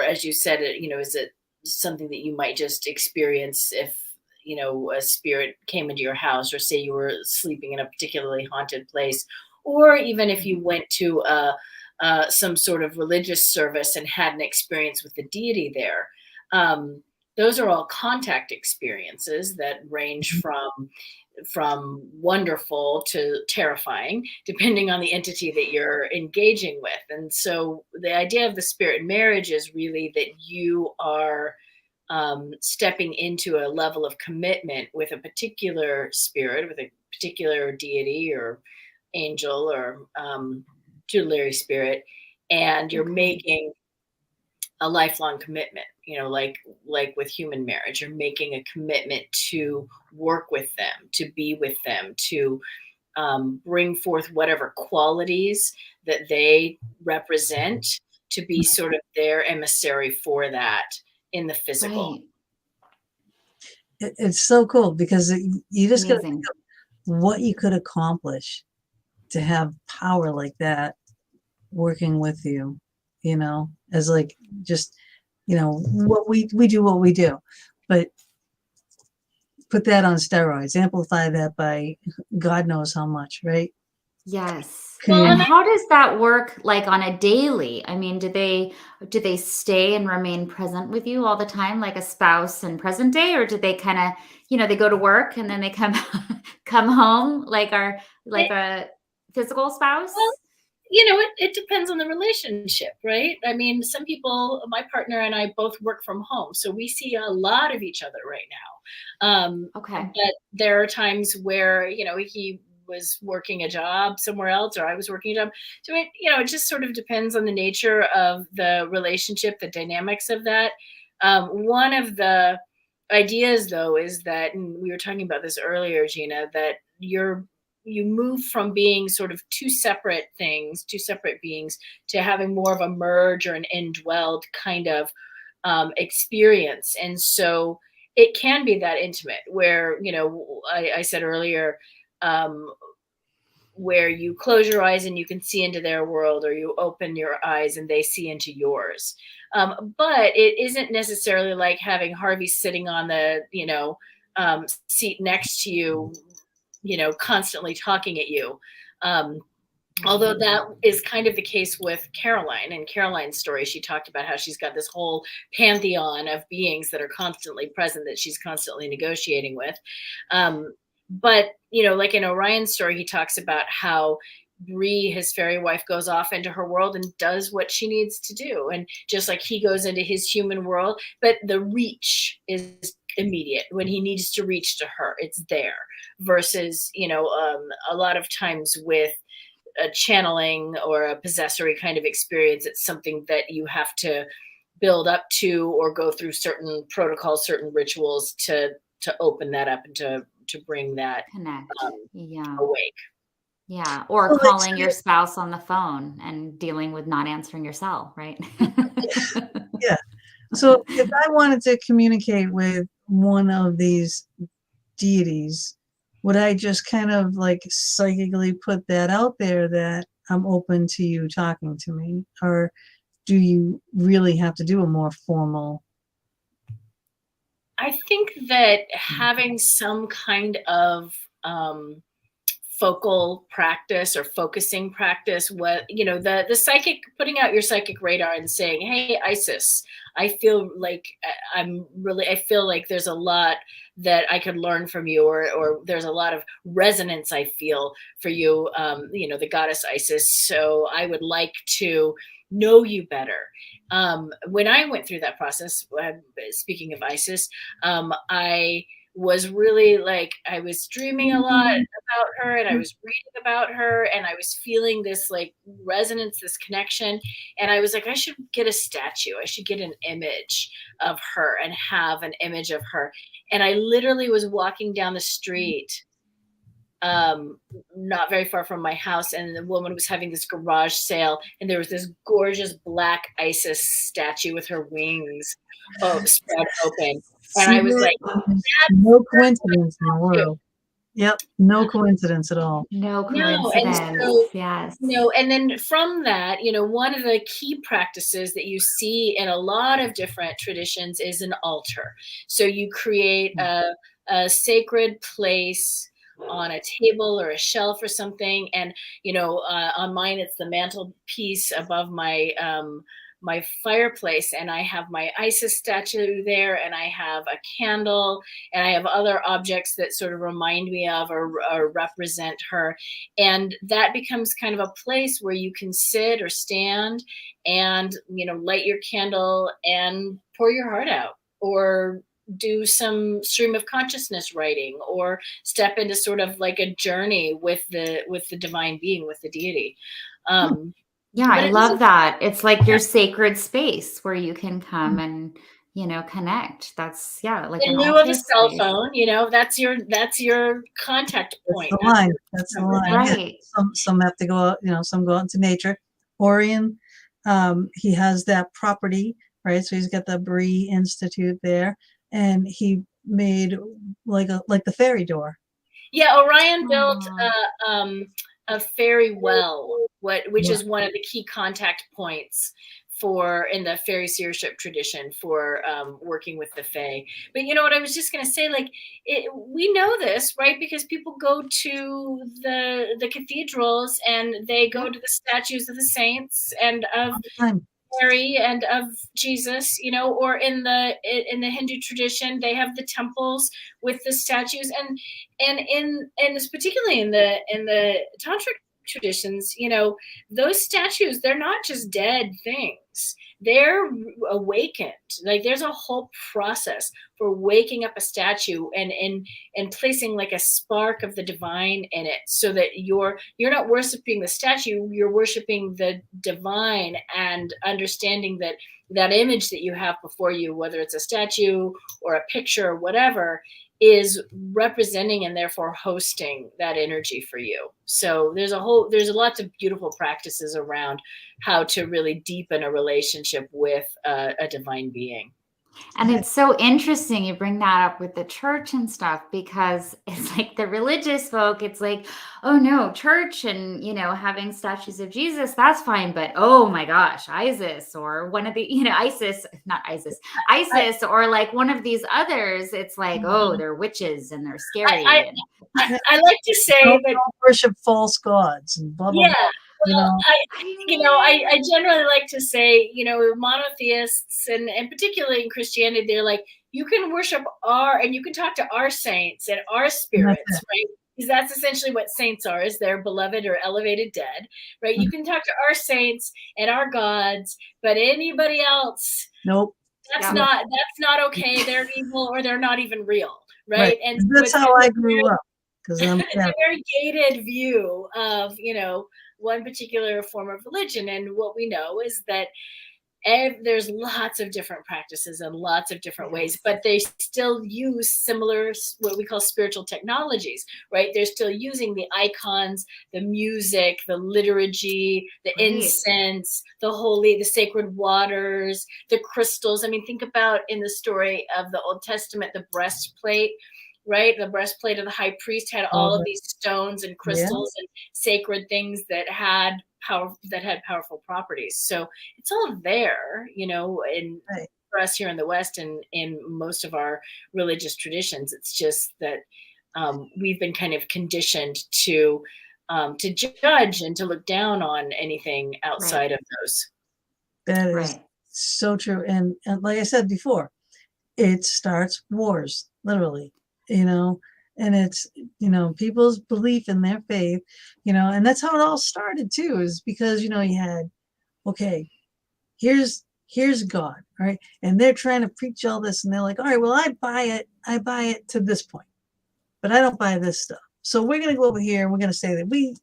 B: as you said, you know, is it something that you might just experience if, you know, a spirit came into your house, or say you were sleeping in a particularly haunted place, or even if you went to some sort of religious service and had an experience with the deity there. Those are all contact experiences that range from wonderful to terrifying, depending on the entity that you're engaging with. And so the idea of the spirit marriage is really that you are stepping into a level of commitment with a particular spirit, with a particular deity or angel or tutelary spirit, and you're making a lifelong commitment, you know, like with human marriage, you're making a commitment to work with them, to be with them, to bring forth whatever qualities that they represent, to be sort of their emissary for that in the physical.
D: Right.
C: It's so cool, because you just got to
D: Amazing.
C: think of what you could accomplish to have power like that working with you, you know, as like, just, you know, what we do, but put that on steroids, amplify that by God knows how much, right?
D: Yes.
B: Well,
D: And how does that work, like on a daily? I mean, do they stay and remain present with you all the time, like a spouse in present day, or do they kind of, you know, they go to work and then they come come home like a physical spouse?
B: Well, you know, it depends on the relationship, right? I mean, some people, my partner and I both work from home, so we see a lot of each other right now.
D: Okay.
B: But there are times where, you know, he was working a job somewhere else, or I was working a job. So it, you know, it just sort of depends on the nature of the relationship, the dynamics of that. One of the ideas, though, is that, and we were talking about this earlier, Gina, that you move from being sort of two separate things, two separate beings, to having more of a merge or an indwelled kind of experience. And so it can be that intimate where, you know, I said earlier, where you close your eyes and you can see into their world, or you open your eyes and they see into yours. But it isn't necessarily like having Harvey sitting on the, you know, seat next to you, you know, constantly talking at you. Although that is kind of the case with Caroline. In Caroline's story, she talked about how she's got this whole pantheon of beings that are constantly present, that she's constantly negotiating with. But, you know, like in Orion's story, he talks about how Bree, his fairy wife, goes off into her world and does what she needs to do. And just like he goes into his human world, but the reach is immediate. When he needs to reach to her, it's there. Versus, you know, a lot of times with a channeling or a possessory kind of experience, it's something that you have to build up to, or go through certain protocols, certain rituals to open that up and to bring that
D: Connect.
B: awake.
D: Yeah. Or
C: Well,
D: calling your spouse on the phone and dealing with not answering your cell, right?
C: Yeah. So if I wanted to communicate with one of these deities, would I just kind of like psychically put that out there that I'm open to you talking to me? Or do you really have to do a more formal?
B: I think that having some kind of focal practice or focusing practice, what, you know, the psychic, putting out your psychic radar and saying, hey, Isis, I feel like I feel like there's a lot that I could learn from you, or there's a lot of resonance I feel for you, you know, the goddess Isis. So I would like to know you better. When I went through that process, speaking of Isis, I was really like, I was dreaming a lot about her, and I was reading about her, and I was feeling this like resonance, this connection. And I was like, I should get a statue. I should get an image of her and have an image of her. And I literally was walking down the street, not very far from my house, and the woman was having this garage sale, and there was this gorgeous black Isis statue with her wings spread open. And I was like,
C: no coincidence in the world. Yep, no coincidence at all.
D: No coincidence.
B: And so,
D: yes.
B: You know, and then from that, you know, one of the key practices that you see in a lot of different traditions is an altar. So you create a sacred place on a table or a shelf or something. And, you know, on mine, it's the mantelpiece above my my fireplace, and I have my Isis statue there, and I have a candle, and I have other objects that sort of remind me of or represent her. And that becomes kind of a place where you can sit or stand and, you know, light your candle and pour your heart out, or do some stream of consciousness writing, or step into sort of like a journey with the divine being, with the deity.
D: Yeah, I love that. It's like your sacred space where you can come and, you know, connect. That's, yeah, like
B: in lieu of a cell phone, you know, that's your contact point.
C: That's the line. That's the line.
D: Right.
C: Yeah. Some have to go out, you know, some go out into nature. Orion, he has that property, right? So he's got the Bright Institute there, and he made like the fairy door.
B: Yeah, Orion built a fairy well, which is one of the key contact points in the fairy seership tradition for working with the fae. But you know what, I was just going to say, like, we know this, right? Because people go to the cathedrals, and they go to the statues of the saints and of Mary and of Jesus, you know, or in the Hindu tradition, they have the temples with the statues, and particularly in the tantric traditions, you know, those statues, they're not just dead things, they're awakened. Like, there's a whole process for waking up a statue and placing like a spark of the divine in it, so that you're not worshiping the statue, you're worshiping the divine, and understanding that image that you have before you, whether it's a statue or a picture or whatever, is representing and therefore hosting that energy for you. So there's lots of beautiful practices around how to really deepen a relationship with a divine being.
D: And it's so interesting you bring that up with the church and stuff, because it's like the religious folk, it's like, oh no, church and, you know, having statues of Jesus, that's fine. But oh my gosh, Isis, or one of the, you know, Isis, or like one of these others, it's like, oh, they're witches and they're scary.
B: I like to say that
C: worship false gods and blah, blah,
B: yeah.
C: blah.
B: Well, I generally like to say, you know, monotheists and particularly in Christianity, they're like, you can worship and you can talk to our saints and our spirits, right? Because that's essentially what saints are, is their beloved or elevated dead, right? You can talk to our saints and our gods, but anybody else,
C: nope.
B: That's not okay. They're evil, or they're not even real, right? And
C: that's how I grew up. Because
B: it's a very gated view of, you know, one particular form of religion. And what we know is that there's lots of different practices and lots of different ways, but they still use similar, what we call spiritual technologies, right? They're still using the icons, the music, the liturgy, the incense, the sacred waters, the crystals. I mean, think about in the story of the Old Testament, the breastplate, right? The breastplate of the high priest had all of these stones and crystals and sacred things that had powerful properties. So it's all there, you know, in for us here in the West and in most of our religious traditions. It's just that we've been kind of conditioned to judge and to look down on anything outside of those.
C: That is so true. And like I said before, it starts wars, literally, you know, and it's, you know, people's belief in their faith, you know, and that's how it all started too, is because, you know, you had, okay, here's God, right? And they're trying to preach all this and they're like, all right, well, I buy it to this point, but I don't buy this stuff. So we're going to go over here and we're going to say that we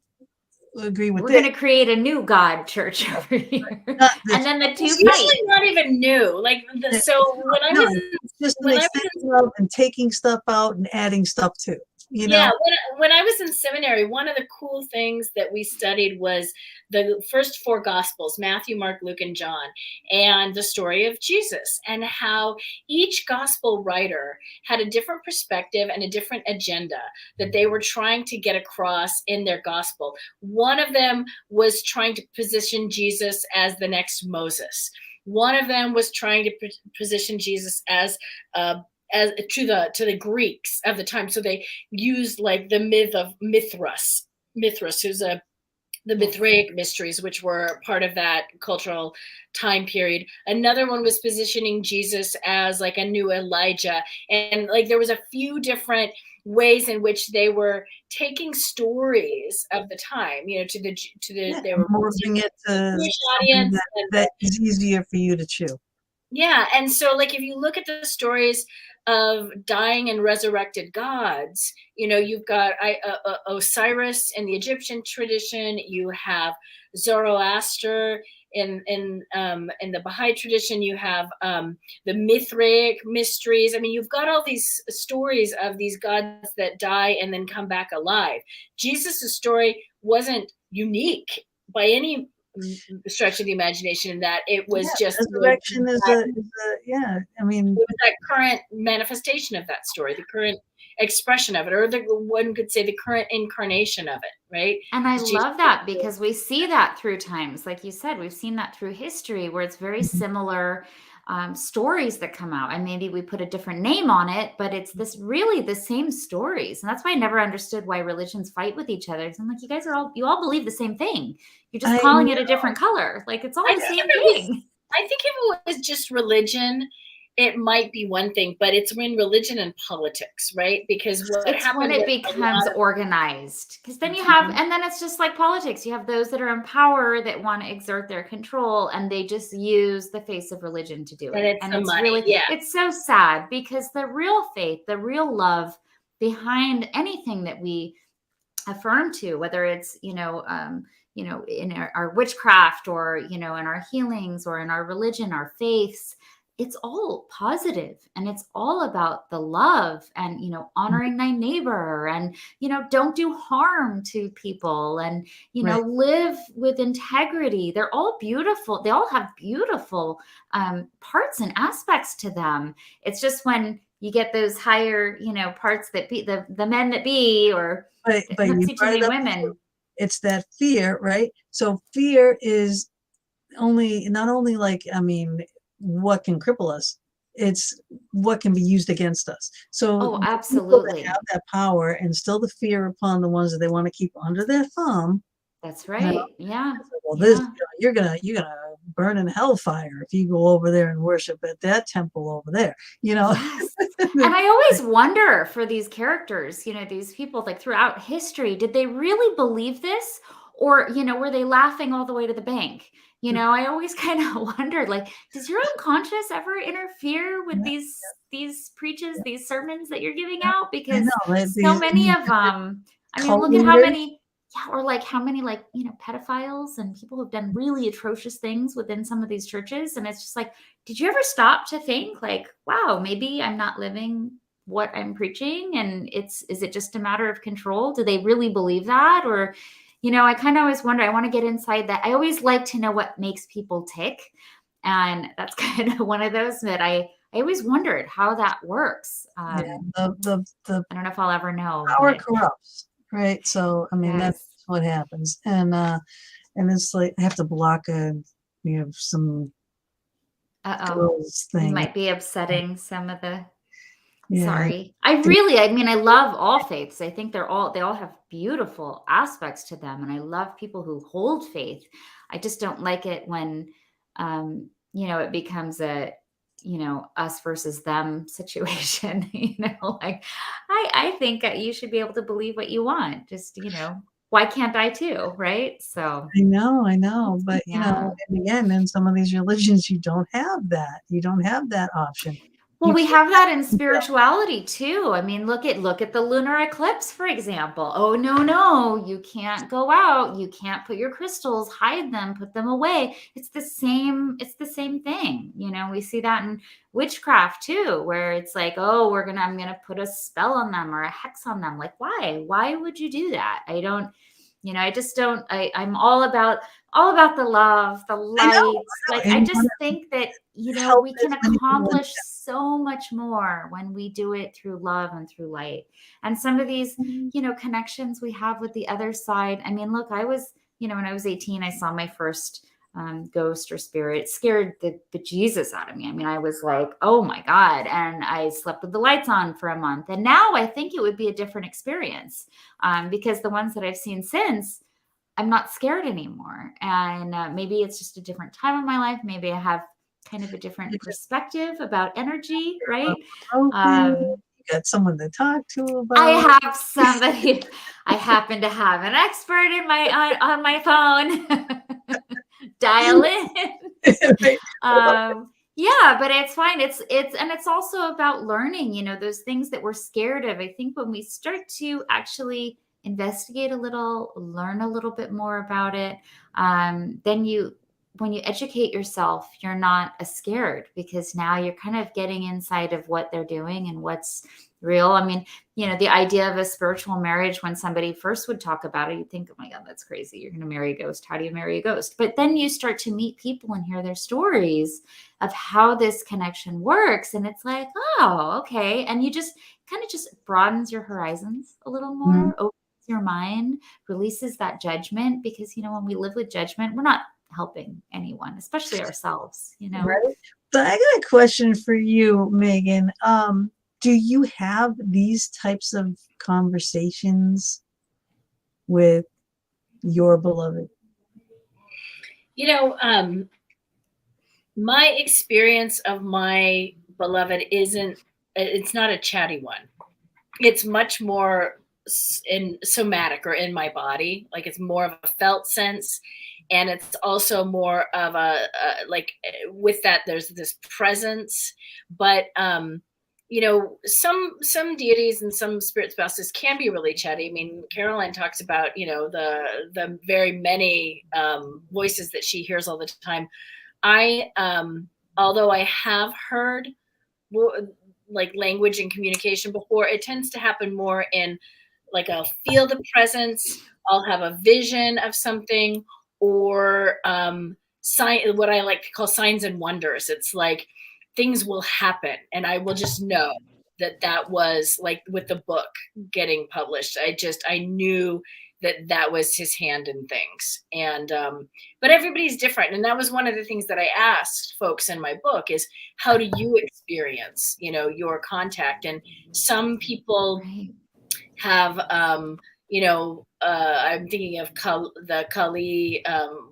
C: agree with
D: We're going to create a new God church over here. And then the two
B: fight. Usually not even new. Like, so when I was
C: just an extension of and taking stuff out and adding stuff to. You know?
B: Yeah, when I was in seminary, one of the cool things that we studied was the first four Gospels, Matthew, Mark, Luke, and John, and the story of Jesus, and how each Gospel writer had a different perspective and a different agenda that they were trying to get across in their Gospel. One of them was trying to position Jesus as the next Moses. One of them was trying to position Jesus as to the Greeks of the time. So they used like the myth of Mithras, who's the Mithraic mysteries, which were part of that cultural time period. Another one was positioning Jesus as like a new Elijah. And like there was a few different ways in which they were taking stories of the time, you know, they were
C: morphing it to audience that is easier for you to chew.
B: Yeah. And so like if you look at the stories of dying and resurrected gods, you know, you've got Osiris in the Egyptian tradition, you have Zoroaster in the Baha'i tradition, you have the Mithraic mysteries. I mean, you've got all these stories of these gods that die and then come back alive. Jesus' story wasn't unique by any stretch of the imagination in that it was just
C: resurrection is a I mean,
B: it was that current manifestation of that story, the current expression of it, or one could say the current incarnation of it, right?
D: And I love that because we see that through times, like you said, we've seen that through history where it's very similar stories that come out, and maybe we put a different name on it, but it's really the same stories. And that's why I never understood why religions fight with each other. I'm like, you all believe the same thing. You're just calling it a different color. Like it's all the same thing.
B: I think if it was just religion, it might be one thing, but it's when religion and politics, right? Because
D: it's when it becomes organized. Because then you have, and then it's just like politics. You have those that are in power that want to exert their control, and they just use the face of religion to do it. And it's really, it's so sad because the real faith, the real love behind anything that we affirm to, whether it's, in our witchcraft or, in our healings or in our religion, our faiths, it's all positive, and it's all about the love and, honoring thy neighbor and, don't do harm to people and, live with integrity. They're all beautiful. They all have beautiful parts and aspects to them. It's just when you get those higher, parts that be the men that be, or
C: but you
D: too many women.
C: It's that fear, right? So fear is not only what can cripple us, it's what can be used against us. So
D: absolutely,
C: have that power and still the fear upon the ones that they want to keep under their thumb.
D: That's right.
C: You're gonna burn in hellfire if you go over there and worship at that temple over there.
D: Yes. And I always wonder for these characters, these people, like throughout history, did they really believe this, or were they laughing all the way to the bank? I always kind of wondered, like, does your unconscious ever interfere with these preaches, these sermons that you're giving out? Because so many of them, look at how many, yeah, or like how many like, pedophiles and people who've done really atrocious things within some of these churches. And it's just like, did you ever stop to think like, wow, maybe I'm not living what I'm preaching? And is it just a matter of control? Do they really believe that? Or, I kind of always wonder, I want to get inside that. I always like to know what makes people tick. And that's kind of one of those that I always wondered how that works.
C: The
D: I don't know if I'll ever know.
C: power corrupts, right? So I mean, that's what happens. And it's like I have to block some girls thing.
D: You might be upsetting some of the. Yeah. Sorry. I love all faiths. I think they all have beautiful aspects to them. And I love people who hold faith. I just don't like it when, it becomes a, us versus them situation, like I think you should be able to believe what you want. Just, why can't I too? Right. So
C: I know. But, and again, in some of these religions, you don't have that. You don't have that option.
D: Well, we have that in spirituality too. I mean, look at the lunar eclipse, for example. Oh, no, you can't go out. You can't put your crystals, hide them, put them away. It's the same thing. We see that in witchcraft too, where it's like, oh, I'm going to put a spell on them or a hex on them. Like, why would you do that? I don't, I just don't, I'm all about the love, the light. Like, I just think that, we can accomplish so much more when we do it through love and through light. And some of these, connections we have with the other side. I mean, look, I was, when I was 18, I saw my first ghost or spirit. It scared the bejesus out of me. I mean, I was like, oh my God. And I slept with the lights on for a month. And now I think it would be a different experience because the ones that I've seen since, I'm not scared anymore. And maybe it's just a different time of my life. Maybe I have kind of a different perspective about energy, right?
C: You got someone to talk to about.
D: I have somebody. I happen to have an expert on my phone. Dial in. Yeah, but it's fine. It's also about learning, those things that we're scared of. I think when we start to actually investigate a little, learn a little bit more about it, then when you educate yourself, you're not as scared because now you're kind of getting inside of what they're doing and what's real. I mean, the idea of a spiritual marriage, when somebody first would talk about it, you'd think, oh my God, that's crazy. You're going to marry a ghost. How do you marry a ghost? But then you start to meet people and hear their stories of how this connection works. And it's like, oh, okay. And you just kind of just broadens your horizons a little more, opens your mind, releases that judgment, because, when we live with judgment, we're not helping anyone, especially ourselves,
C: Right. But I got a question for you, Megan. Do you have these types of conversations with your beloved?
B: My experience of my beloved it's not a chatty one. It's much more in somatic or in my body. Like, it's more of a felt sense. And it's also more of a like, with that, there's this presence. But, some deities and some spirit spouses can be really chatty. I mean, Caroline talks about, the very many voices that she hears all the time. Although I have heard like language and communication before, it tends to happen more in like, I'll feel the presence, I'll have a vision of something, or what I like to call signs and wonders. It's like things will happen and I will just know that was like with the book getting published. I knew that was his hand in things. And but everybody's different. And that was one of the things that I asked folks in my book is, how do you experience, your contact? And some people have I'm thinking of the Kali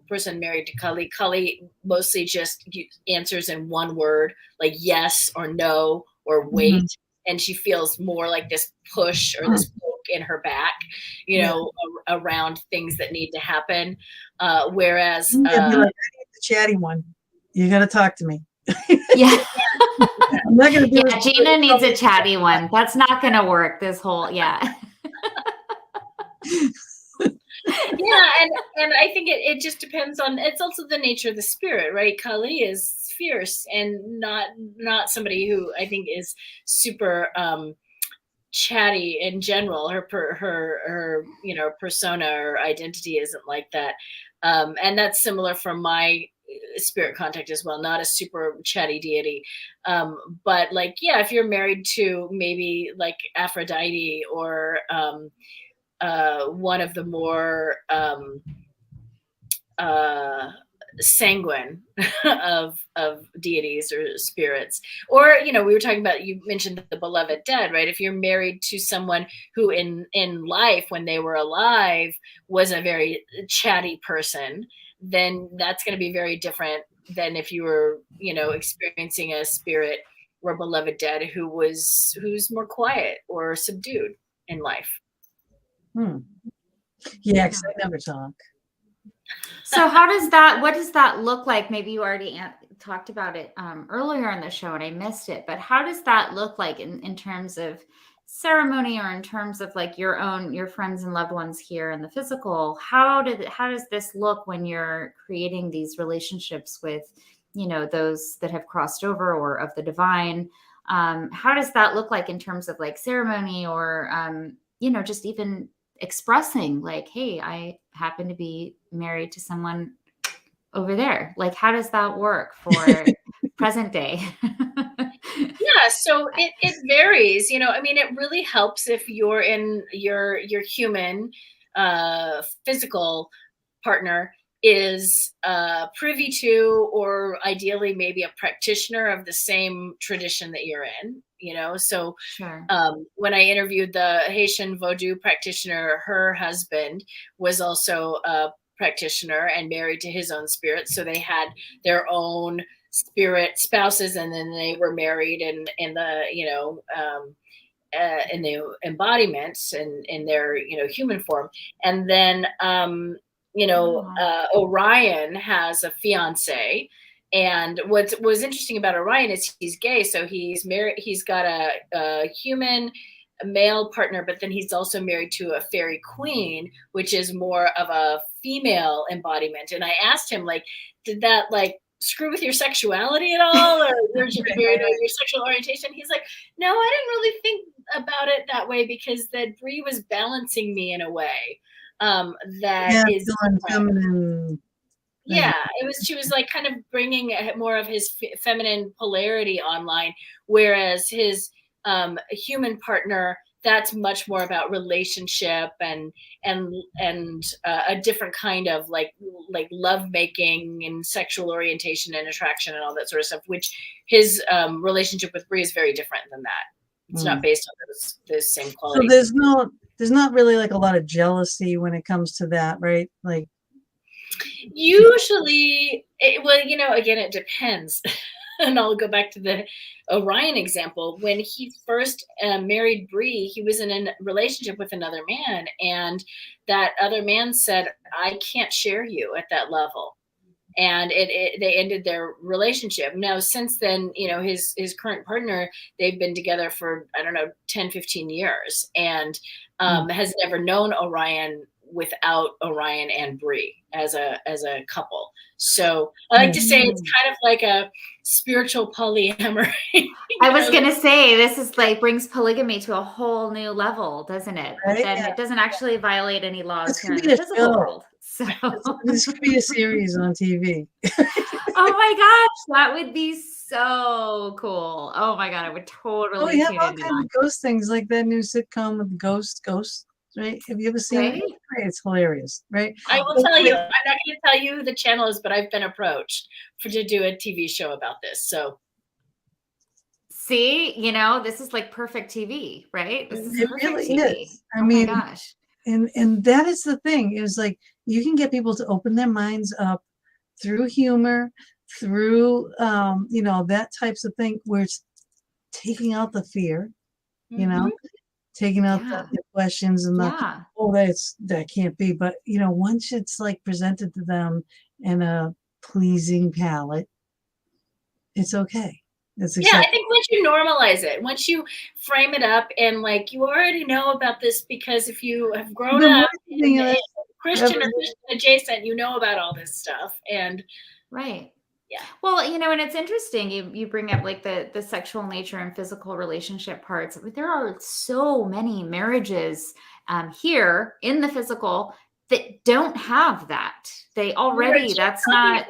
B: person married to Kali. Kali mostly just answers in one word, like yes or no or wait. Mm-hmm. And she feels more like this push or this poke in her back, around things that need to happen. Whereas
C: like, I need the chatty one. You got to talk to me.
D: Yeah.
C: I'm not gonna do
D: Gina needs a chatty one. That's not going to work. This whole,
B: Yeah, and I think it just depends on, it's also the nature of the spirit, right? Kali is fierce and not somebody who I think is super chatty in general. Her persona or identity isn't like that, and that's similar from my spirit contact as well. Not a super chatty deity, but like, yeah, if you're married to maybe like Aphrodite or one of the more sanguine of deities or spirits, or we were talking about, you mentioned the beloved dead, right? If you're married to someone who in life, when they were alive, was a very chatty person, then that's going to be very different than if you were experiencing a spirit or beloved dead who's more quiet or subdued in life.
C: Yeah, because I never talk.
D: So what does that look like? Maybe you already talked about it earlier in the show and I missed it, but how does that look like in terms of ceremony, or in terms of like your friends and loved ones here in the physical? How does this look when you're creating these relationships with, those that have crossed over or of the divine? How does that look like in terms of like ceremony, or, just even expressing like, hey, I happen to be married to someone over there. Like, how does that work for present day?
B: Yeah, so it varies. It really helps if you're in your human physical partner is privy to, or ideally maybe a practitioner of the same tradition that you're in. So
D: sure.
B: When I interviewed the Haitian Vodou practitioner, her husband was also a practitioner and married to his own spirit. So they had their own spirit spouses, and then they were married in the embodiments and in their human form. And then Orion has a fiance. And what was interesting about Orion is he's gay. So he's married. He's got a human male partner, but then he's also married to a fairy queen, which is more of a female embodiment. And I asked him, like, did that like screw with your sexuality at all, or your sexual orientation? He's like, no, I didn't really think about it that way, because that Bree was balancing me in a way that is
C: feminine.
B: Yeah, she was like kind of bringing more of his feminine polarity online, whereas his human partner, that's much more about relationship and a different kind of like love making and sexual orientation and attraction and all that sort of stuff, which his relationship with Bree is very different than that. It's not based on those same qualities.
C: So there's not really like a lot of jealousy when it comes to that, right? Like,
B: usually, again, it depends. And I'll go back to the Orion example. When he first married Bree, he was in a relationship with another man, and that other man said, I can't share you at that level. And they ended their relationship. Now, since then, his current partner, they've been together for, 10, 15 years, and has never known Orion without Orion and Bree as a couple. So I like to say it's kind of like a spiritual polyamory.
D: I was going to say, this is like brings polygamy to a whole new level, doesn't it? But then it doesn't actually violate any laws here in the physical world. So
C: this could be a series on TV.
D: Oh my gosh, that would be so cool. Oh my God, I would totally tune
C: all
D: into
C: kinds of ghost things, like that new sitcom with ghosts, right? Have you ever seen it? It's hilarious, right?
B: I will tell you. I'm not going to tell you who the channel is, but I've been approached to do a TV show about this. So,
D: see, this is like perfect TV, right? This is perfect
C: really
D: TV.
C: Is. I mean, my gosh. And that is the thing. It was like you can get people to open their minds up through humor, through that types of thing, where it's taking out the fear, taking out the questions and that can't be. But once it's like presented to them in a pleasing palette, it's okay. It's
B: I think once you normalize it, once you frame it up and like you already know about this, because if you have grown up in Christian or Christian adjacent, you know about all this stuff. And
D: right.
B: yeah.
D: Well, and it's interesting. You bring up like the sexual nature and physical relationship parts. There are so many marriages here in the physical that don't have that. They already, that's not,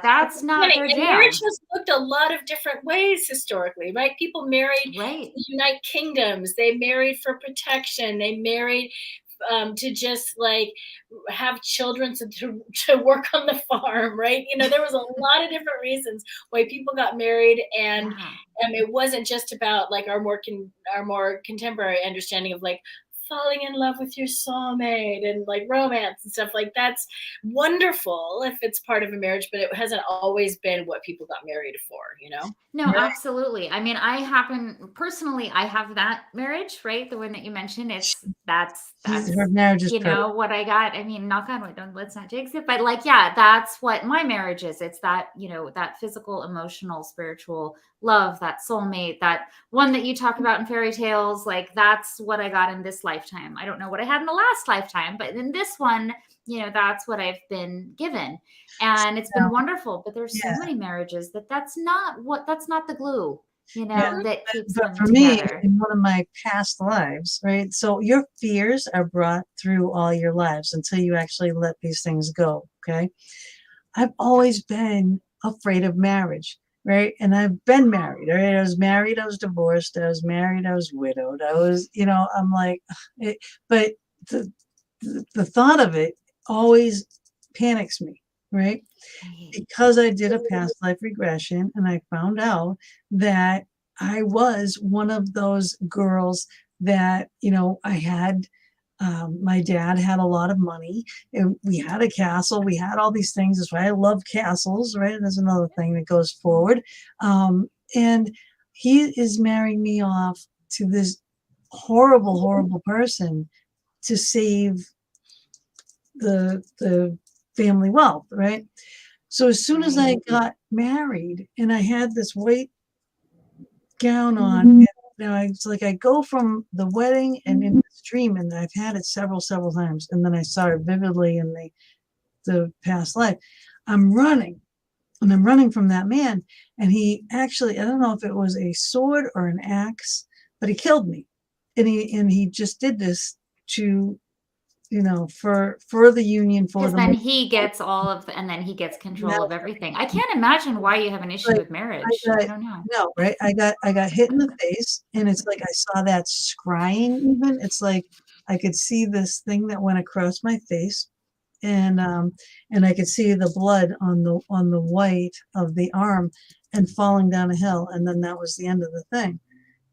D: that's not their jam.
B: Marriage has looked a lot of different ways historically, right? People married to unite kingdoms. They married for protection. They married to just like have children to work on the farm, right? There was a lot of different reasons why people got married, and it wasn't just about like our more contemporary understanding of like falling in love with your soulmate and like romance and stuff. Like that's wonderful if it's part of a marriage, but it hasn't always been what people got married for,
D: No, absolutely. I mean, I have that marriage, right? The one that you mentioned, that's
C: her marriage is perfect.
D: What I got. I mean, knock on wood, let's not jinx it, but like, that's what my marriage is. It's that, that physical, emotional, spiritual love, that soulmate, that one that you talk about in fairy tales. Like that's what I got in this lifetime. I don't know what I had in the last lifetime, but in this one, that's what I've been given. And it's been wonderful, but there's so many marriages that's not the glue, that keeps them
C: for
D: together.
C: Me, in one of my past lives, right? So your fears are brought through all your lives until you actually let these things go. Okay. I've always been afraid of marriage, right? And I've been married, right? I was married, I was divorced, I was married, I was widowed. I was, I'm like, but the thought of it always panics me, right? Because I did a past life regression and I found out that I was one of those girls that, I had, my dad had a lot of money and we had a castle. We had all these things. That's why I love castles, right? There's another thing that goes forward. And he is marrying me off to this horrible, horrible person to save the family wealth, right? So as soon as I got married and I had this white gown on, it's like I go from the wedding and in this dream, and I've had it several times, and then I saw it vividly in the past life. I'm running, and I'm running from that man, and he actually, I don't know if it was a sword or an axe, but he killed me, and he just did this to, for the union,
D: because then he gets and then he gets control of everything. I can't imagine why you have an issue with marriage. I don't know.
C: No, right? I got hit in the face, and it's like I saw that scrying. Even it's like I could see this thing that went across my face, and I could see the blood on the white of the arm and falling down a hill, and then that was the end of the thing,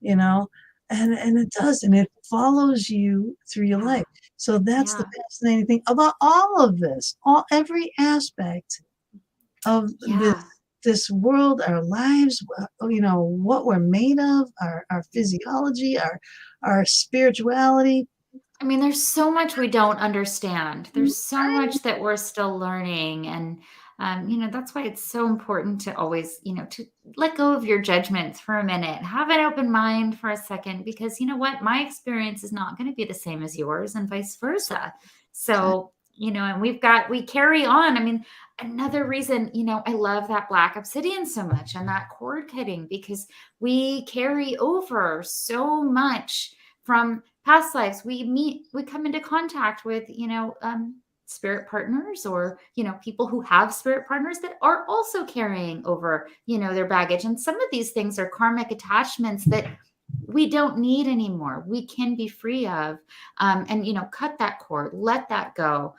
C: And it does, and it follows you through your life. So that's the fascinating thing about all of this, every aspect of this world, our lives, what we're made of, our physiology, our spirituality.
D: I mean, there's so much we don't understand. There's so much that we're still learning. And, that's why it's so important to always, to let go of your judgments for a minute, have an open mind for a second, because you know what, my experience is not going to be the same as yours and vice versa. So, and we carry on. I mean, another reason, I love that black obsidian so much and that cord cutting, because we carry over so much from past lives. We come into contact with, spirit partners, or, people who have spirit partners that are also carrying over, their baggage. And some of these things are karmic attachments that we don't need anymore. We can be free of, and, cut that cord, let that go.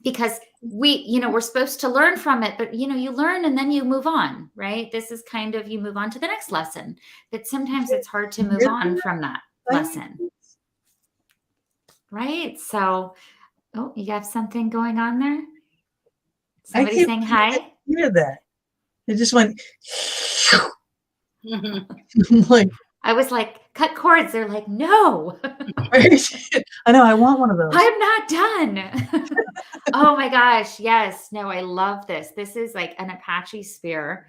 D: Because we're supposed to learn from it, but, you learn and then you move on, right? This is kind of, you move on to the next lesson, but sometimes it's hard to move on from that lesson. Right. So, you have something going on there? Somebody saying hi?
C: Hear that. It just went.
D: I was like, cut cords. They're like, no.
C: I know. I want one of those.
D: I'm not done. Oh my gosh. Yes. No, I love this. This is like an Apache spear.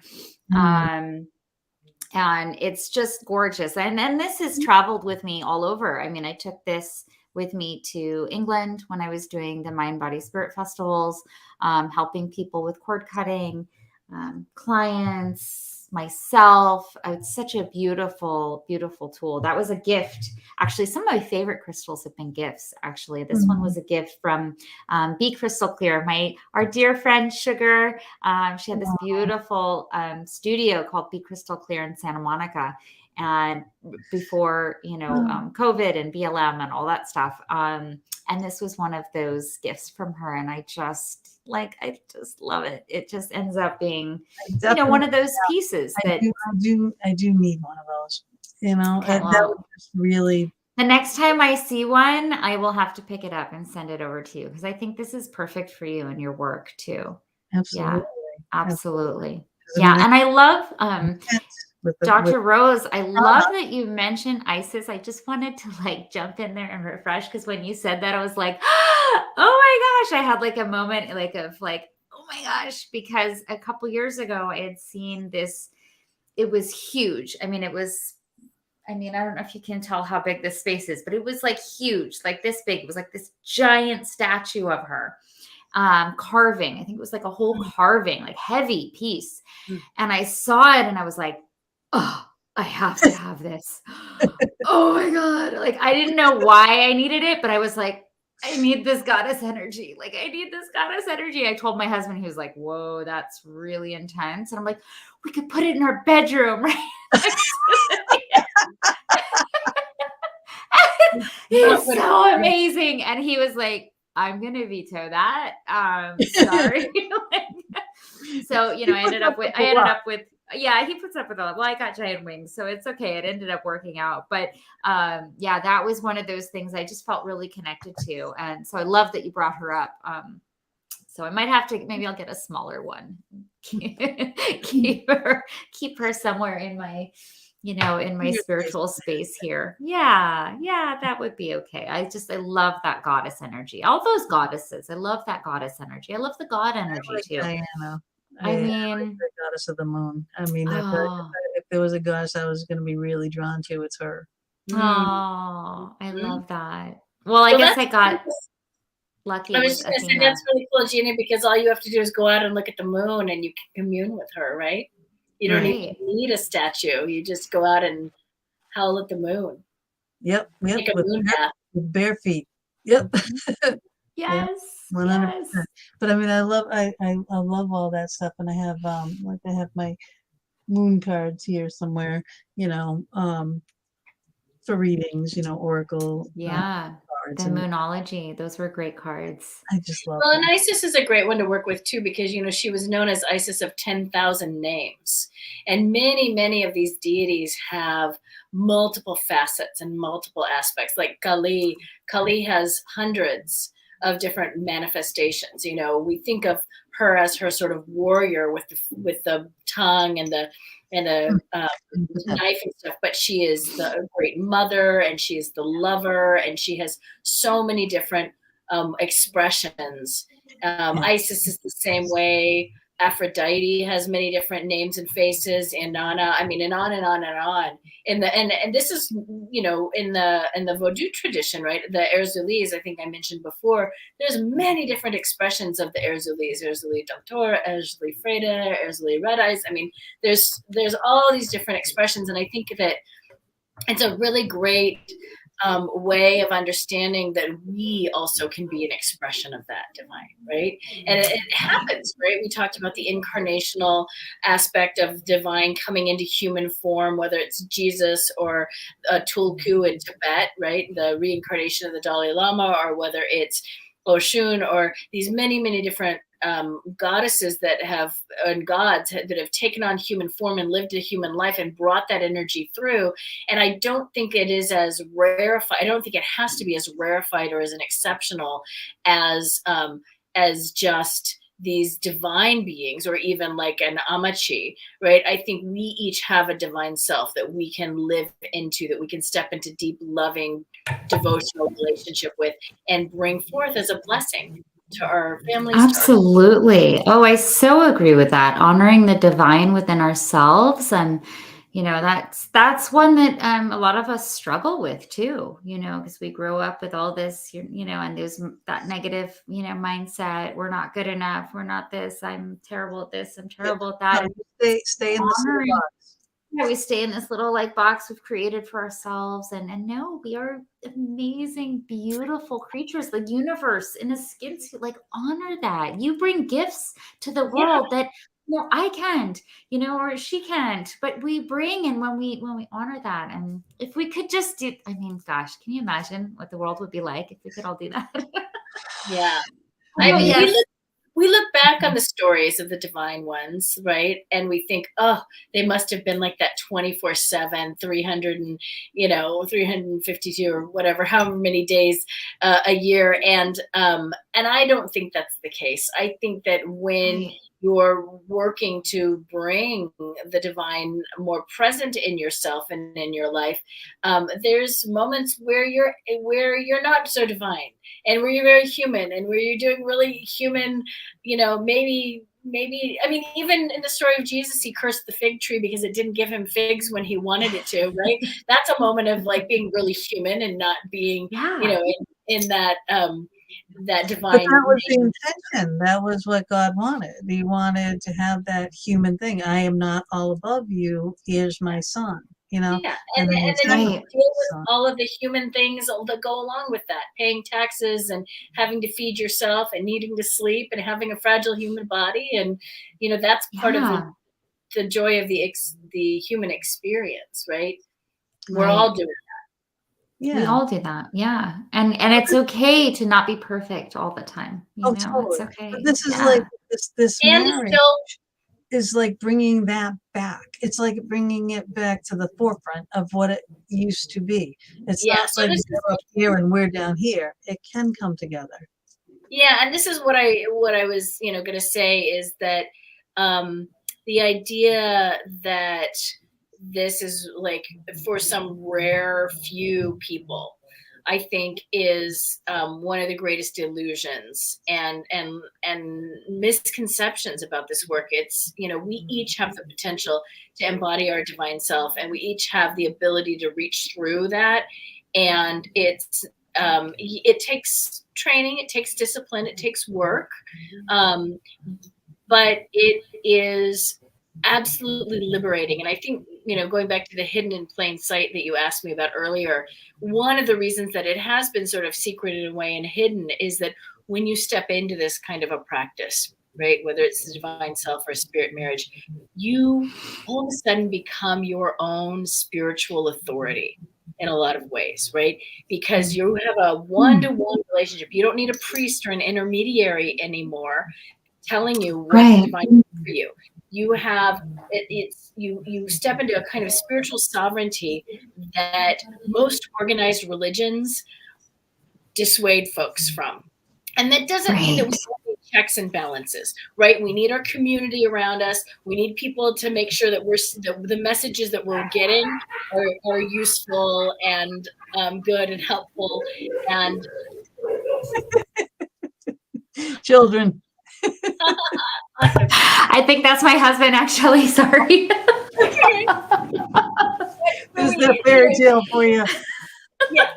D: And it's just gorgeous. And this has traveled with me all over. I mean, I took this with me to England when I was doing the Mind, Body, Spirit festivals, helping people with cord cutting, clients, myself. It's such a beautiful, beautiful tool. That was a gift. Actually, some of my favorite crystals have been gifts. Actually, this one was a gift from Be Crystal Clear, our dear friend Sugar. She had this beautiful studio called Be Crystal Clear in Santa Monica. And before, COVID and BLM and all that stuff. And this was one of those gifts from her. And I just love it. It just ends up being, one of those pieces that
C: I do need one of those, that would just really.
D: The next time I see one, I will have to pick it up and send it over to you, because I think this is perfect for you and your work too.
C: Absolutely.
D: Yeah, absolutely. Yeah. And I love, Dr. Rose, I love that you mentioned Isis. I just wanted to jump in there and refresh, because when you said that, I was like, oh my gosh, I had a moment of oh my gosh, because a couple years ago I had seen this. It was huge. I don't know if you can tell how big this space is, but it was huge, this big. It was this giant statue of her. Carving. I think it was a whole carving, heavy piece. And I saw it and I was like, oh, I have to have this. Oh my God. I didn't know why I needed it, but I was like, I need this goddess energy. I need this goddess energy. I told my husband, he was like, whoa, that's really intense. And I'm like, we could put it in our bedroom, right? He's so amazing. And he was like, I'm going to veto that. Sorry. So, I ended up with, yeah, he puts up with all. Well, I got giant wings, so it's okay. It ended up working out. But yeah, that was one of those things I just felt really connected to. And so I love that you brought her up. So I might have to, maybe I'll get a smaller one. keep her somewhere in my, in my spiritual space here. Yeah, that would be okay. I love that goddess energy. All those goddesses. I love that goddess energy. I love the God energy too.
C: Diana.
D: I mean,
C: the goddess of the moon. If there was a goddess I was going to be really drawn to, it's her.
D: Oh, I love that. Well, I guess I got lucky.
B: I was just going to say, that's really cool, Gina, because all you have to do is go out and look at the moon and you can commune with her, right? You don't even need a statue. You just go out and howl at the moon.
C: Yep.
B: Take a moon bath.
C: With bare feet. Yep.
D: Yes.
C: 100%.
D: Yes.
C: But I love all that stuff, and I have I have my moon cards here somewhere, for readings, oracle.
D: Yeah. The Moonology. Those were great cards.
C: I just love
B: and Isis is a great one to work with too, because, she was known as Isis of 10,000 names. And many, many of these deities have multiple facets and multiple aspects. Like Kali has hundreds of different manifestations. We think of her as her sort of warrior with the tongue and the knife and stuff, but she is the great mother, and she is the lover, and she has so many different expressions. Isis is the same way. Aphrodite has many different names and faces, and Inanna, and on and on and on. And this is, in the Vodou tradition, right? The Erzulis, I think I mentioned before, there's many different expressions of the Erzulis. Erzuli Doctor, Erzuli Freda, Erzuli Red Eyes. There's all these different expressions, and I think that it's a really great way of understanding that we also can be an expression of that divine, right? And it happens, right? We talked about the incarnational aspect of divine coming into human form, whether it's Jesus or Tulku in Tibet, right? The reincarnation of the Dalai Lama, or whether it's Oshun, or these many, many different goddesses and gods that have taken on human form and lived a human life and brought that energy through. And I don't think it is as rarefied. I don't think it has to be as rarefied or as an exceptional as just these divine beings, or even like an Amachi, right? I think we each have a divine self that we can live into, that we can step into deep, loving, devotional relationship with and bring forth as a blessing to our families.
D: Absolutely. Oh, I so agree with that. Honoring the divine within ourselves. And, that's one that a lot of us struggle with too, because we grow up with all this, and there's that negative, mindset. We're not good enough. We're not this. I'm terrible at this. I'm terrible at that.
C: No, stay in this little box.
D: Yeah, we stay in this little box we've created for ourselves. And no, we are amazing, beautiful creatures. The universe in a skin suit, honor that. You bring gifts to the world that I can't, or she can't, but we bring. And when we honor that, and if we could just do, gosh, can you imagine what the world would be like if we could all do that?
B: Yeah.
D: Yes.
B: We look back on the stories of the divine ones, right? And we think, oh, they must have been like that 24/7, 352 or whatever, however many days a year. And I don't think that's the case. I think that when you're working to bring the divine more present in yourself and in your life, there's moments where you're not so divine, and where you're very human, and where you're doing really human, maybe, even in the story of Jesus, he cursed the fig tree because it didn't give him figs when he wanted it to, right? That's a moment of being really human and not being, in that, that divine.
C: But that was the intention. That was what God wanted. He wanted to have that human thing. I am not all above you. Here's my son.
B: Yeah, and then you deal with all of the human things that go along with that, paying taxes and having to feed yourself and needing to sleep and having a fragile human body, and that's part of the joy of the human experience, right? We're all doing that.
D: Yeah, we all do that. Yeah, and it's okay to not be perfect all the time.
C: Totally.
D: It's okay.
C: But this is like this
B: And
C: marriage is like bringing that back. It's like bringing it back to the forefront of what it used to be. It's not like you're up here and we're down here. It can come together.
B: Yeah, and this is what I was going to say is that the idea that this is for some rare few people, I think, is one of the greatest illusions and misconceptions about this work. It's, we each have the potential to embody our divine self, and we each have the ability to reach through that. And it's it takes training, it takes discipline, it takes work, but it is absolutely liberating. And I think, going back to the hidden in plain sight that you asked me about earlier, one of the reasons that it has been sort of secreted away and hidden is that when you step into this kind of a practice, right, whether it's the divine self or spirit marriage, you all of a sudden become your own spiritual authority in a lot of ways, right? Because you have a one-to-one relationship. You don't need a priest or an intermediary anymore telling you what's divine for you. You have you step into a kind of spiritual sovereignty that most organized religions dissuade folks from. And that doesn't mean that we don't need checks and balances, right? We need our community around us. We need people to make sure that the messages that we're getting are useful and good and helpful. And
C: children.
D: I think that's my husband, actually. Sorry.
C: This is the fairy tale for you.
B: Yeah.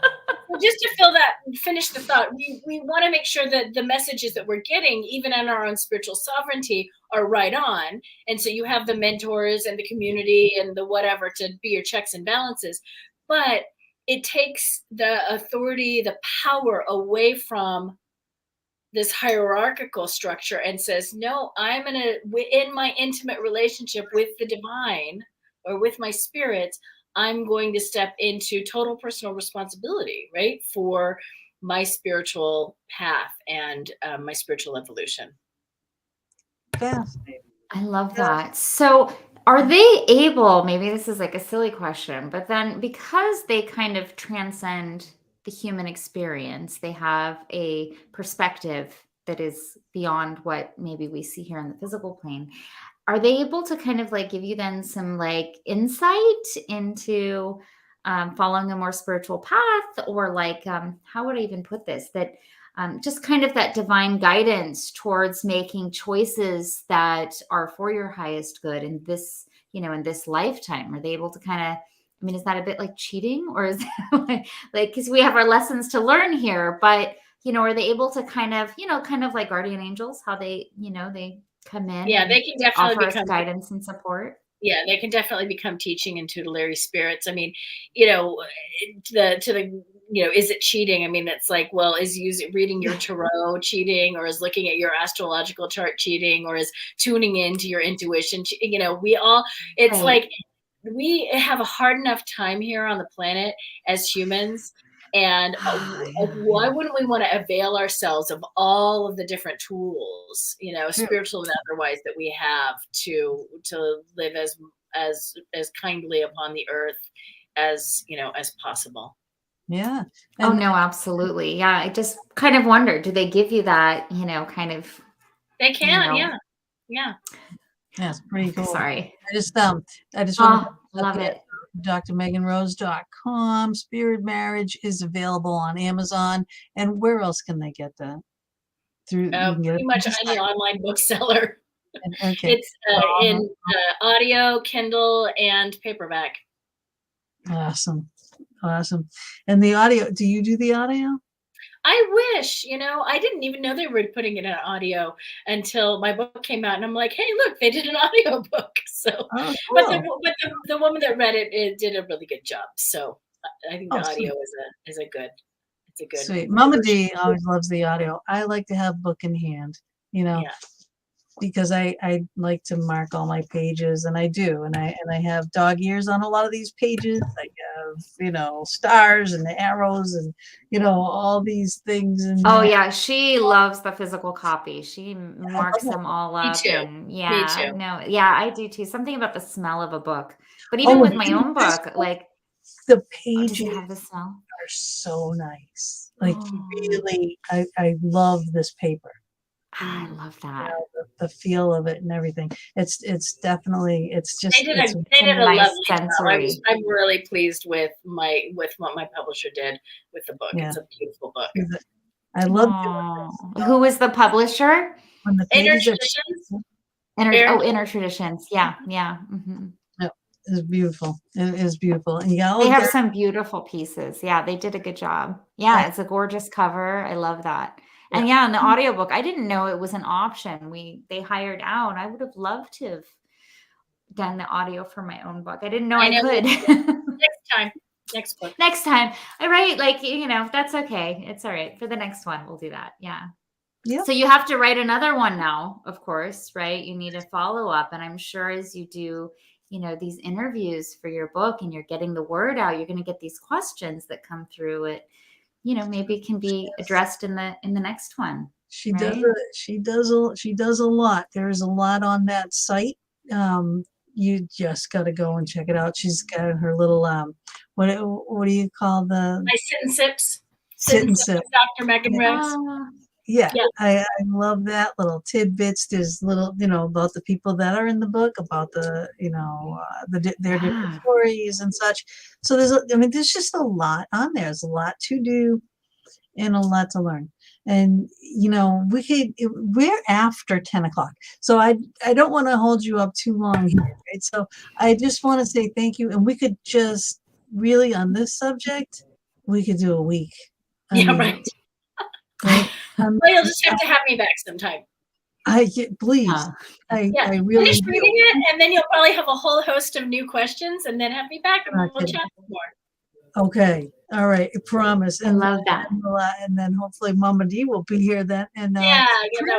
B: Well, just to finish the thought, we want to make sure that the messages that we're getting, even in our own spiritual sovereignty, are right on. And so you have the mentors and the community and the whatever to be your checks and balances. But it takes the authority, the power away from this hierarchical structure and says, no, I'm in my intimate relationship with the divine or with my spirits, I'm going to step into total personal responsibility, right, for my spiritual path and my spiritual evolution.
C: Fascinating.
D: I love that. So are they able, maybe this is like a silly question, but then because they kind of transcend the human experience, they have a perspective that is beyond what maybe we see here in the physical plane. Are they able to kind of give you then some insight into following a more spiritual path, or how would I even put this? That just kind of that divine guidance towards making choices that are for your highest good in this in this lifetime? Are they able to kind of, I mean, is that a bit like cheating, or is it like, because we have our lessons to learn here, but, are they able to kind of like guardian angels, how they, they come in and
B: they can definitely
D: offer us
B: become
D: guidance and support?
B: Yeah, they can definitely become teaching and tutelary spirits. I mean, is it cheating? I mean, it's like, well, is reading your tarot cheating, or is looking at your astrological chart cheating, or is tuning into your intuition? It's
D: Right.
B: like, we have a hard enough time here on the planet as humans. And why wouldn't we want to avail ourselves of all of the different tools, spiritual and otherwise, that we have to live as kindly upon the earth as possible?
A: Yeah.
D: Oh no, absolutely. Yeah. I just kind of wonder, do they give you that, kind of?
B: They can, yeah.
A: Yeah, it's pretty cool.
D: Sorry.
A: I just want to
D: love it.
A: drmeganrose.com. Spirit Marriage is available on Amazon. And where else can they get that?
B: Pretty much any online bookseller.
A: Okay.
B: It's in audio, Kindle, and paperback.
A: Awesome. And the audio, do you do the audio?
B: I wish, I didn't even know they were putting it in audio until my book came out, and I'm like, hey, look, they did an audio book. So,
A: cool.
B: but the woman that read it did a really good job. So I think the audio is a good.
A: Sweet. Mama D always loves the audio. I like to have book in hand, because I like to mark all my pages, and I do, and I have dog ears on a lot of these pages. I have stars and arrows and all these things. And
D: yeah, she loves the physical copy. She marks them all up.
B: Me too.
D: And
B: Me too.
D: no, yeah, I do too. Something about the smell of a book. But even with my own book, like
A: the pages
D: does it have the smell?
A: are so nice. Like really, I love this paper.
D: I love that.
A: The feel of it and everything. It's definitely, it's just,
B: they did a
D: nice
B: lovely
D: sensory.
B: job. I'm really pleased with what my publisher did with the book. It's a beautiful book.
A: I love doing
D: Who is the publisher?
A: When the
B: Inner
A: pages
B: Traditions.
D: Inner Traditions. Yeah. Mm-hmm.
A: It's beautiful. It is beautiful. And
D: they have some beautiful pieces. Yeah, they did a good job. Yeah, it's a gorgeous cover. I love that. And in the audiobook, I didn't know it was an option. They hired out. I would have loved to have done the audio for my own book. I didn't know I could.
B: Next book.
D: Next time. All right. Like, that's okay. It's all right. For the next one, we'll do that. Yeah.
A: Yeah.
D: So you have to write another one now, of course, right? You need a follow-up. And I'm sure as you do, these interviews for your book and you're getting the word out, you're going to get these questions that come through it. Maybe can be addressed in the next one.
A: She does a lot. There's a lot on that site. You just got to go and check it out. She's got her little what do you call
B: my sit and sips?
A: Sit and sip.
B: Dr. Megan Rose.
A: Yeah. I love that little tidbits. There's little, about the people that are in the book, about the, their different stories and such. So there's just a lot on there. There's a lot to do and a lot to learn. And, we're after 10 o'clock. So I don't want to hold you up too long here. Right? So I just want to say thank you. And we could just really, on this subject, we could do a week.
B: Right. Well, you'll just have to have me back sometime.
A: Please. I really
B: finish reading it, and then you'll probably have a whole host of new questions, and then have me back, and we'll chat more.
A: Okay. All right. I promise.
D: I love that.
A: And then hopefully Mama D will be here then. And
B: that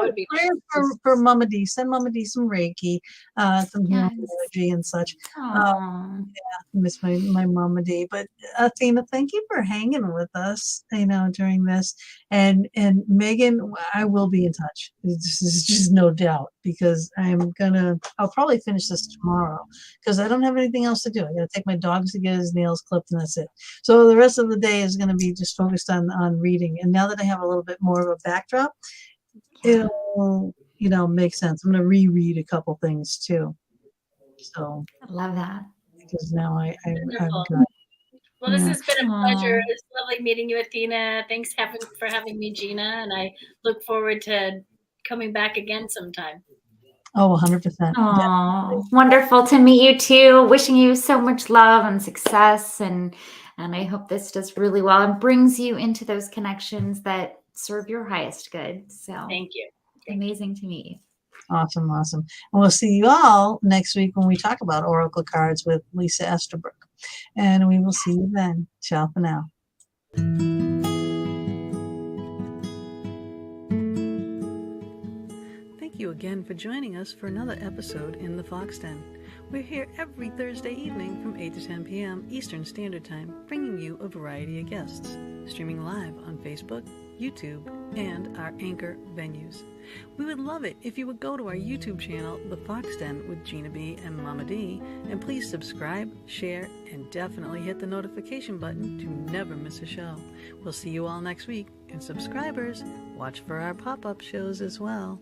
B: would be
A: prayer for Mama D. Send Mama D some Reiki, some healing energy and such. Miss my Mama D. But Athena, thank you for hanging with us, during this. And Megan, I will be in touch. This is just no doubt, because I'll probably finish this tomorrow because I don't have anything else to do. I got to take my dogs to get his nails clipped, and that's it. So the rest of the day is going to be just focused on reading. And now that I have a little bit more of a backdrop, it'll, make sense. I'm going to reread a couple things too. So
D: I love that.
A: Because now I'm good.
B: Well, this has been a pleasure. It's lovely meeting you, Athena. Thanks for having me, Gina. And I look forward to coming back again sometime.
C: Oh, 100%.
D: Oh, wonderful to meet you too. Wishing you so much love and success, and I hope this does really well and brings you into those connections that serve your highest good. So
B: Thank you.
D: amazing to meet you.
C: Awesome. And we'll see you all next week when we talk about oracle cards with Lisa Estabrook. And we will see you then. Ciao for now.
A: Thank you again for joining us for another episode in the Fox Den. We're here every Thursday evening from 8 to 10 p.m. Eastern Standard Time, bringing you a variety of guests, streaming live on Facebook, YouTube, and our Anchor venues. We would love it if you would go to our YouTube channel, The Fox Den with Gina B and Mama D, and please subscribe, share, and definitely hit the notification button to never miss a show. We'll see you all next week, and subscribers, watch for our pop-up shows as well.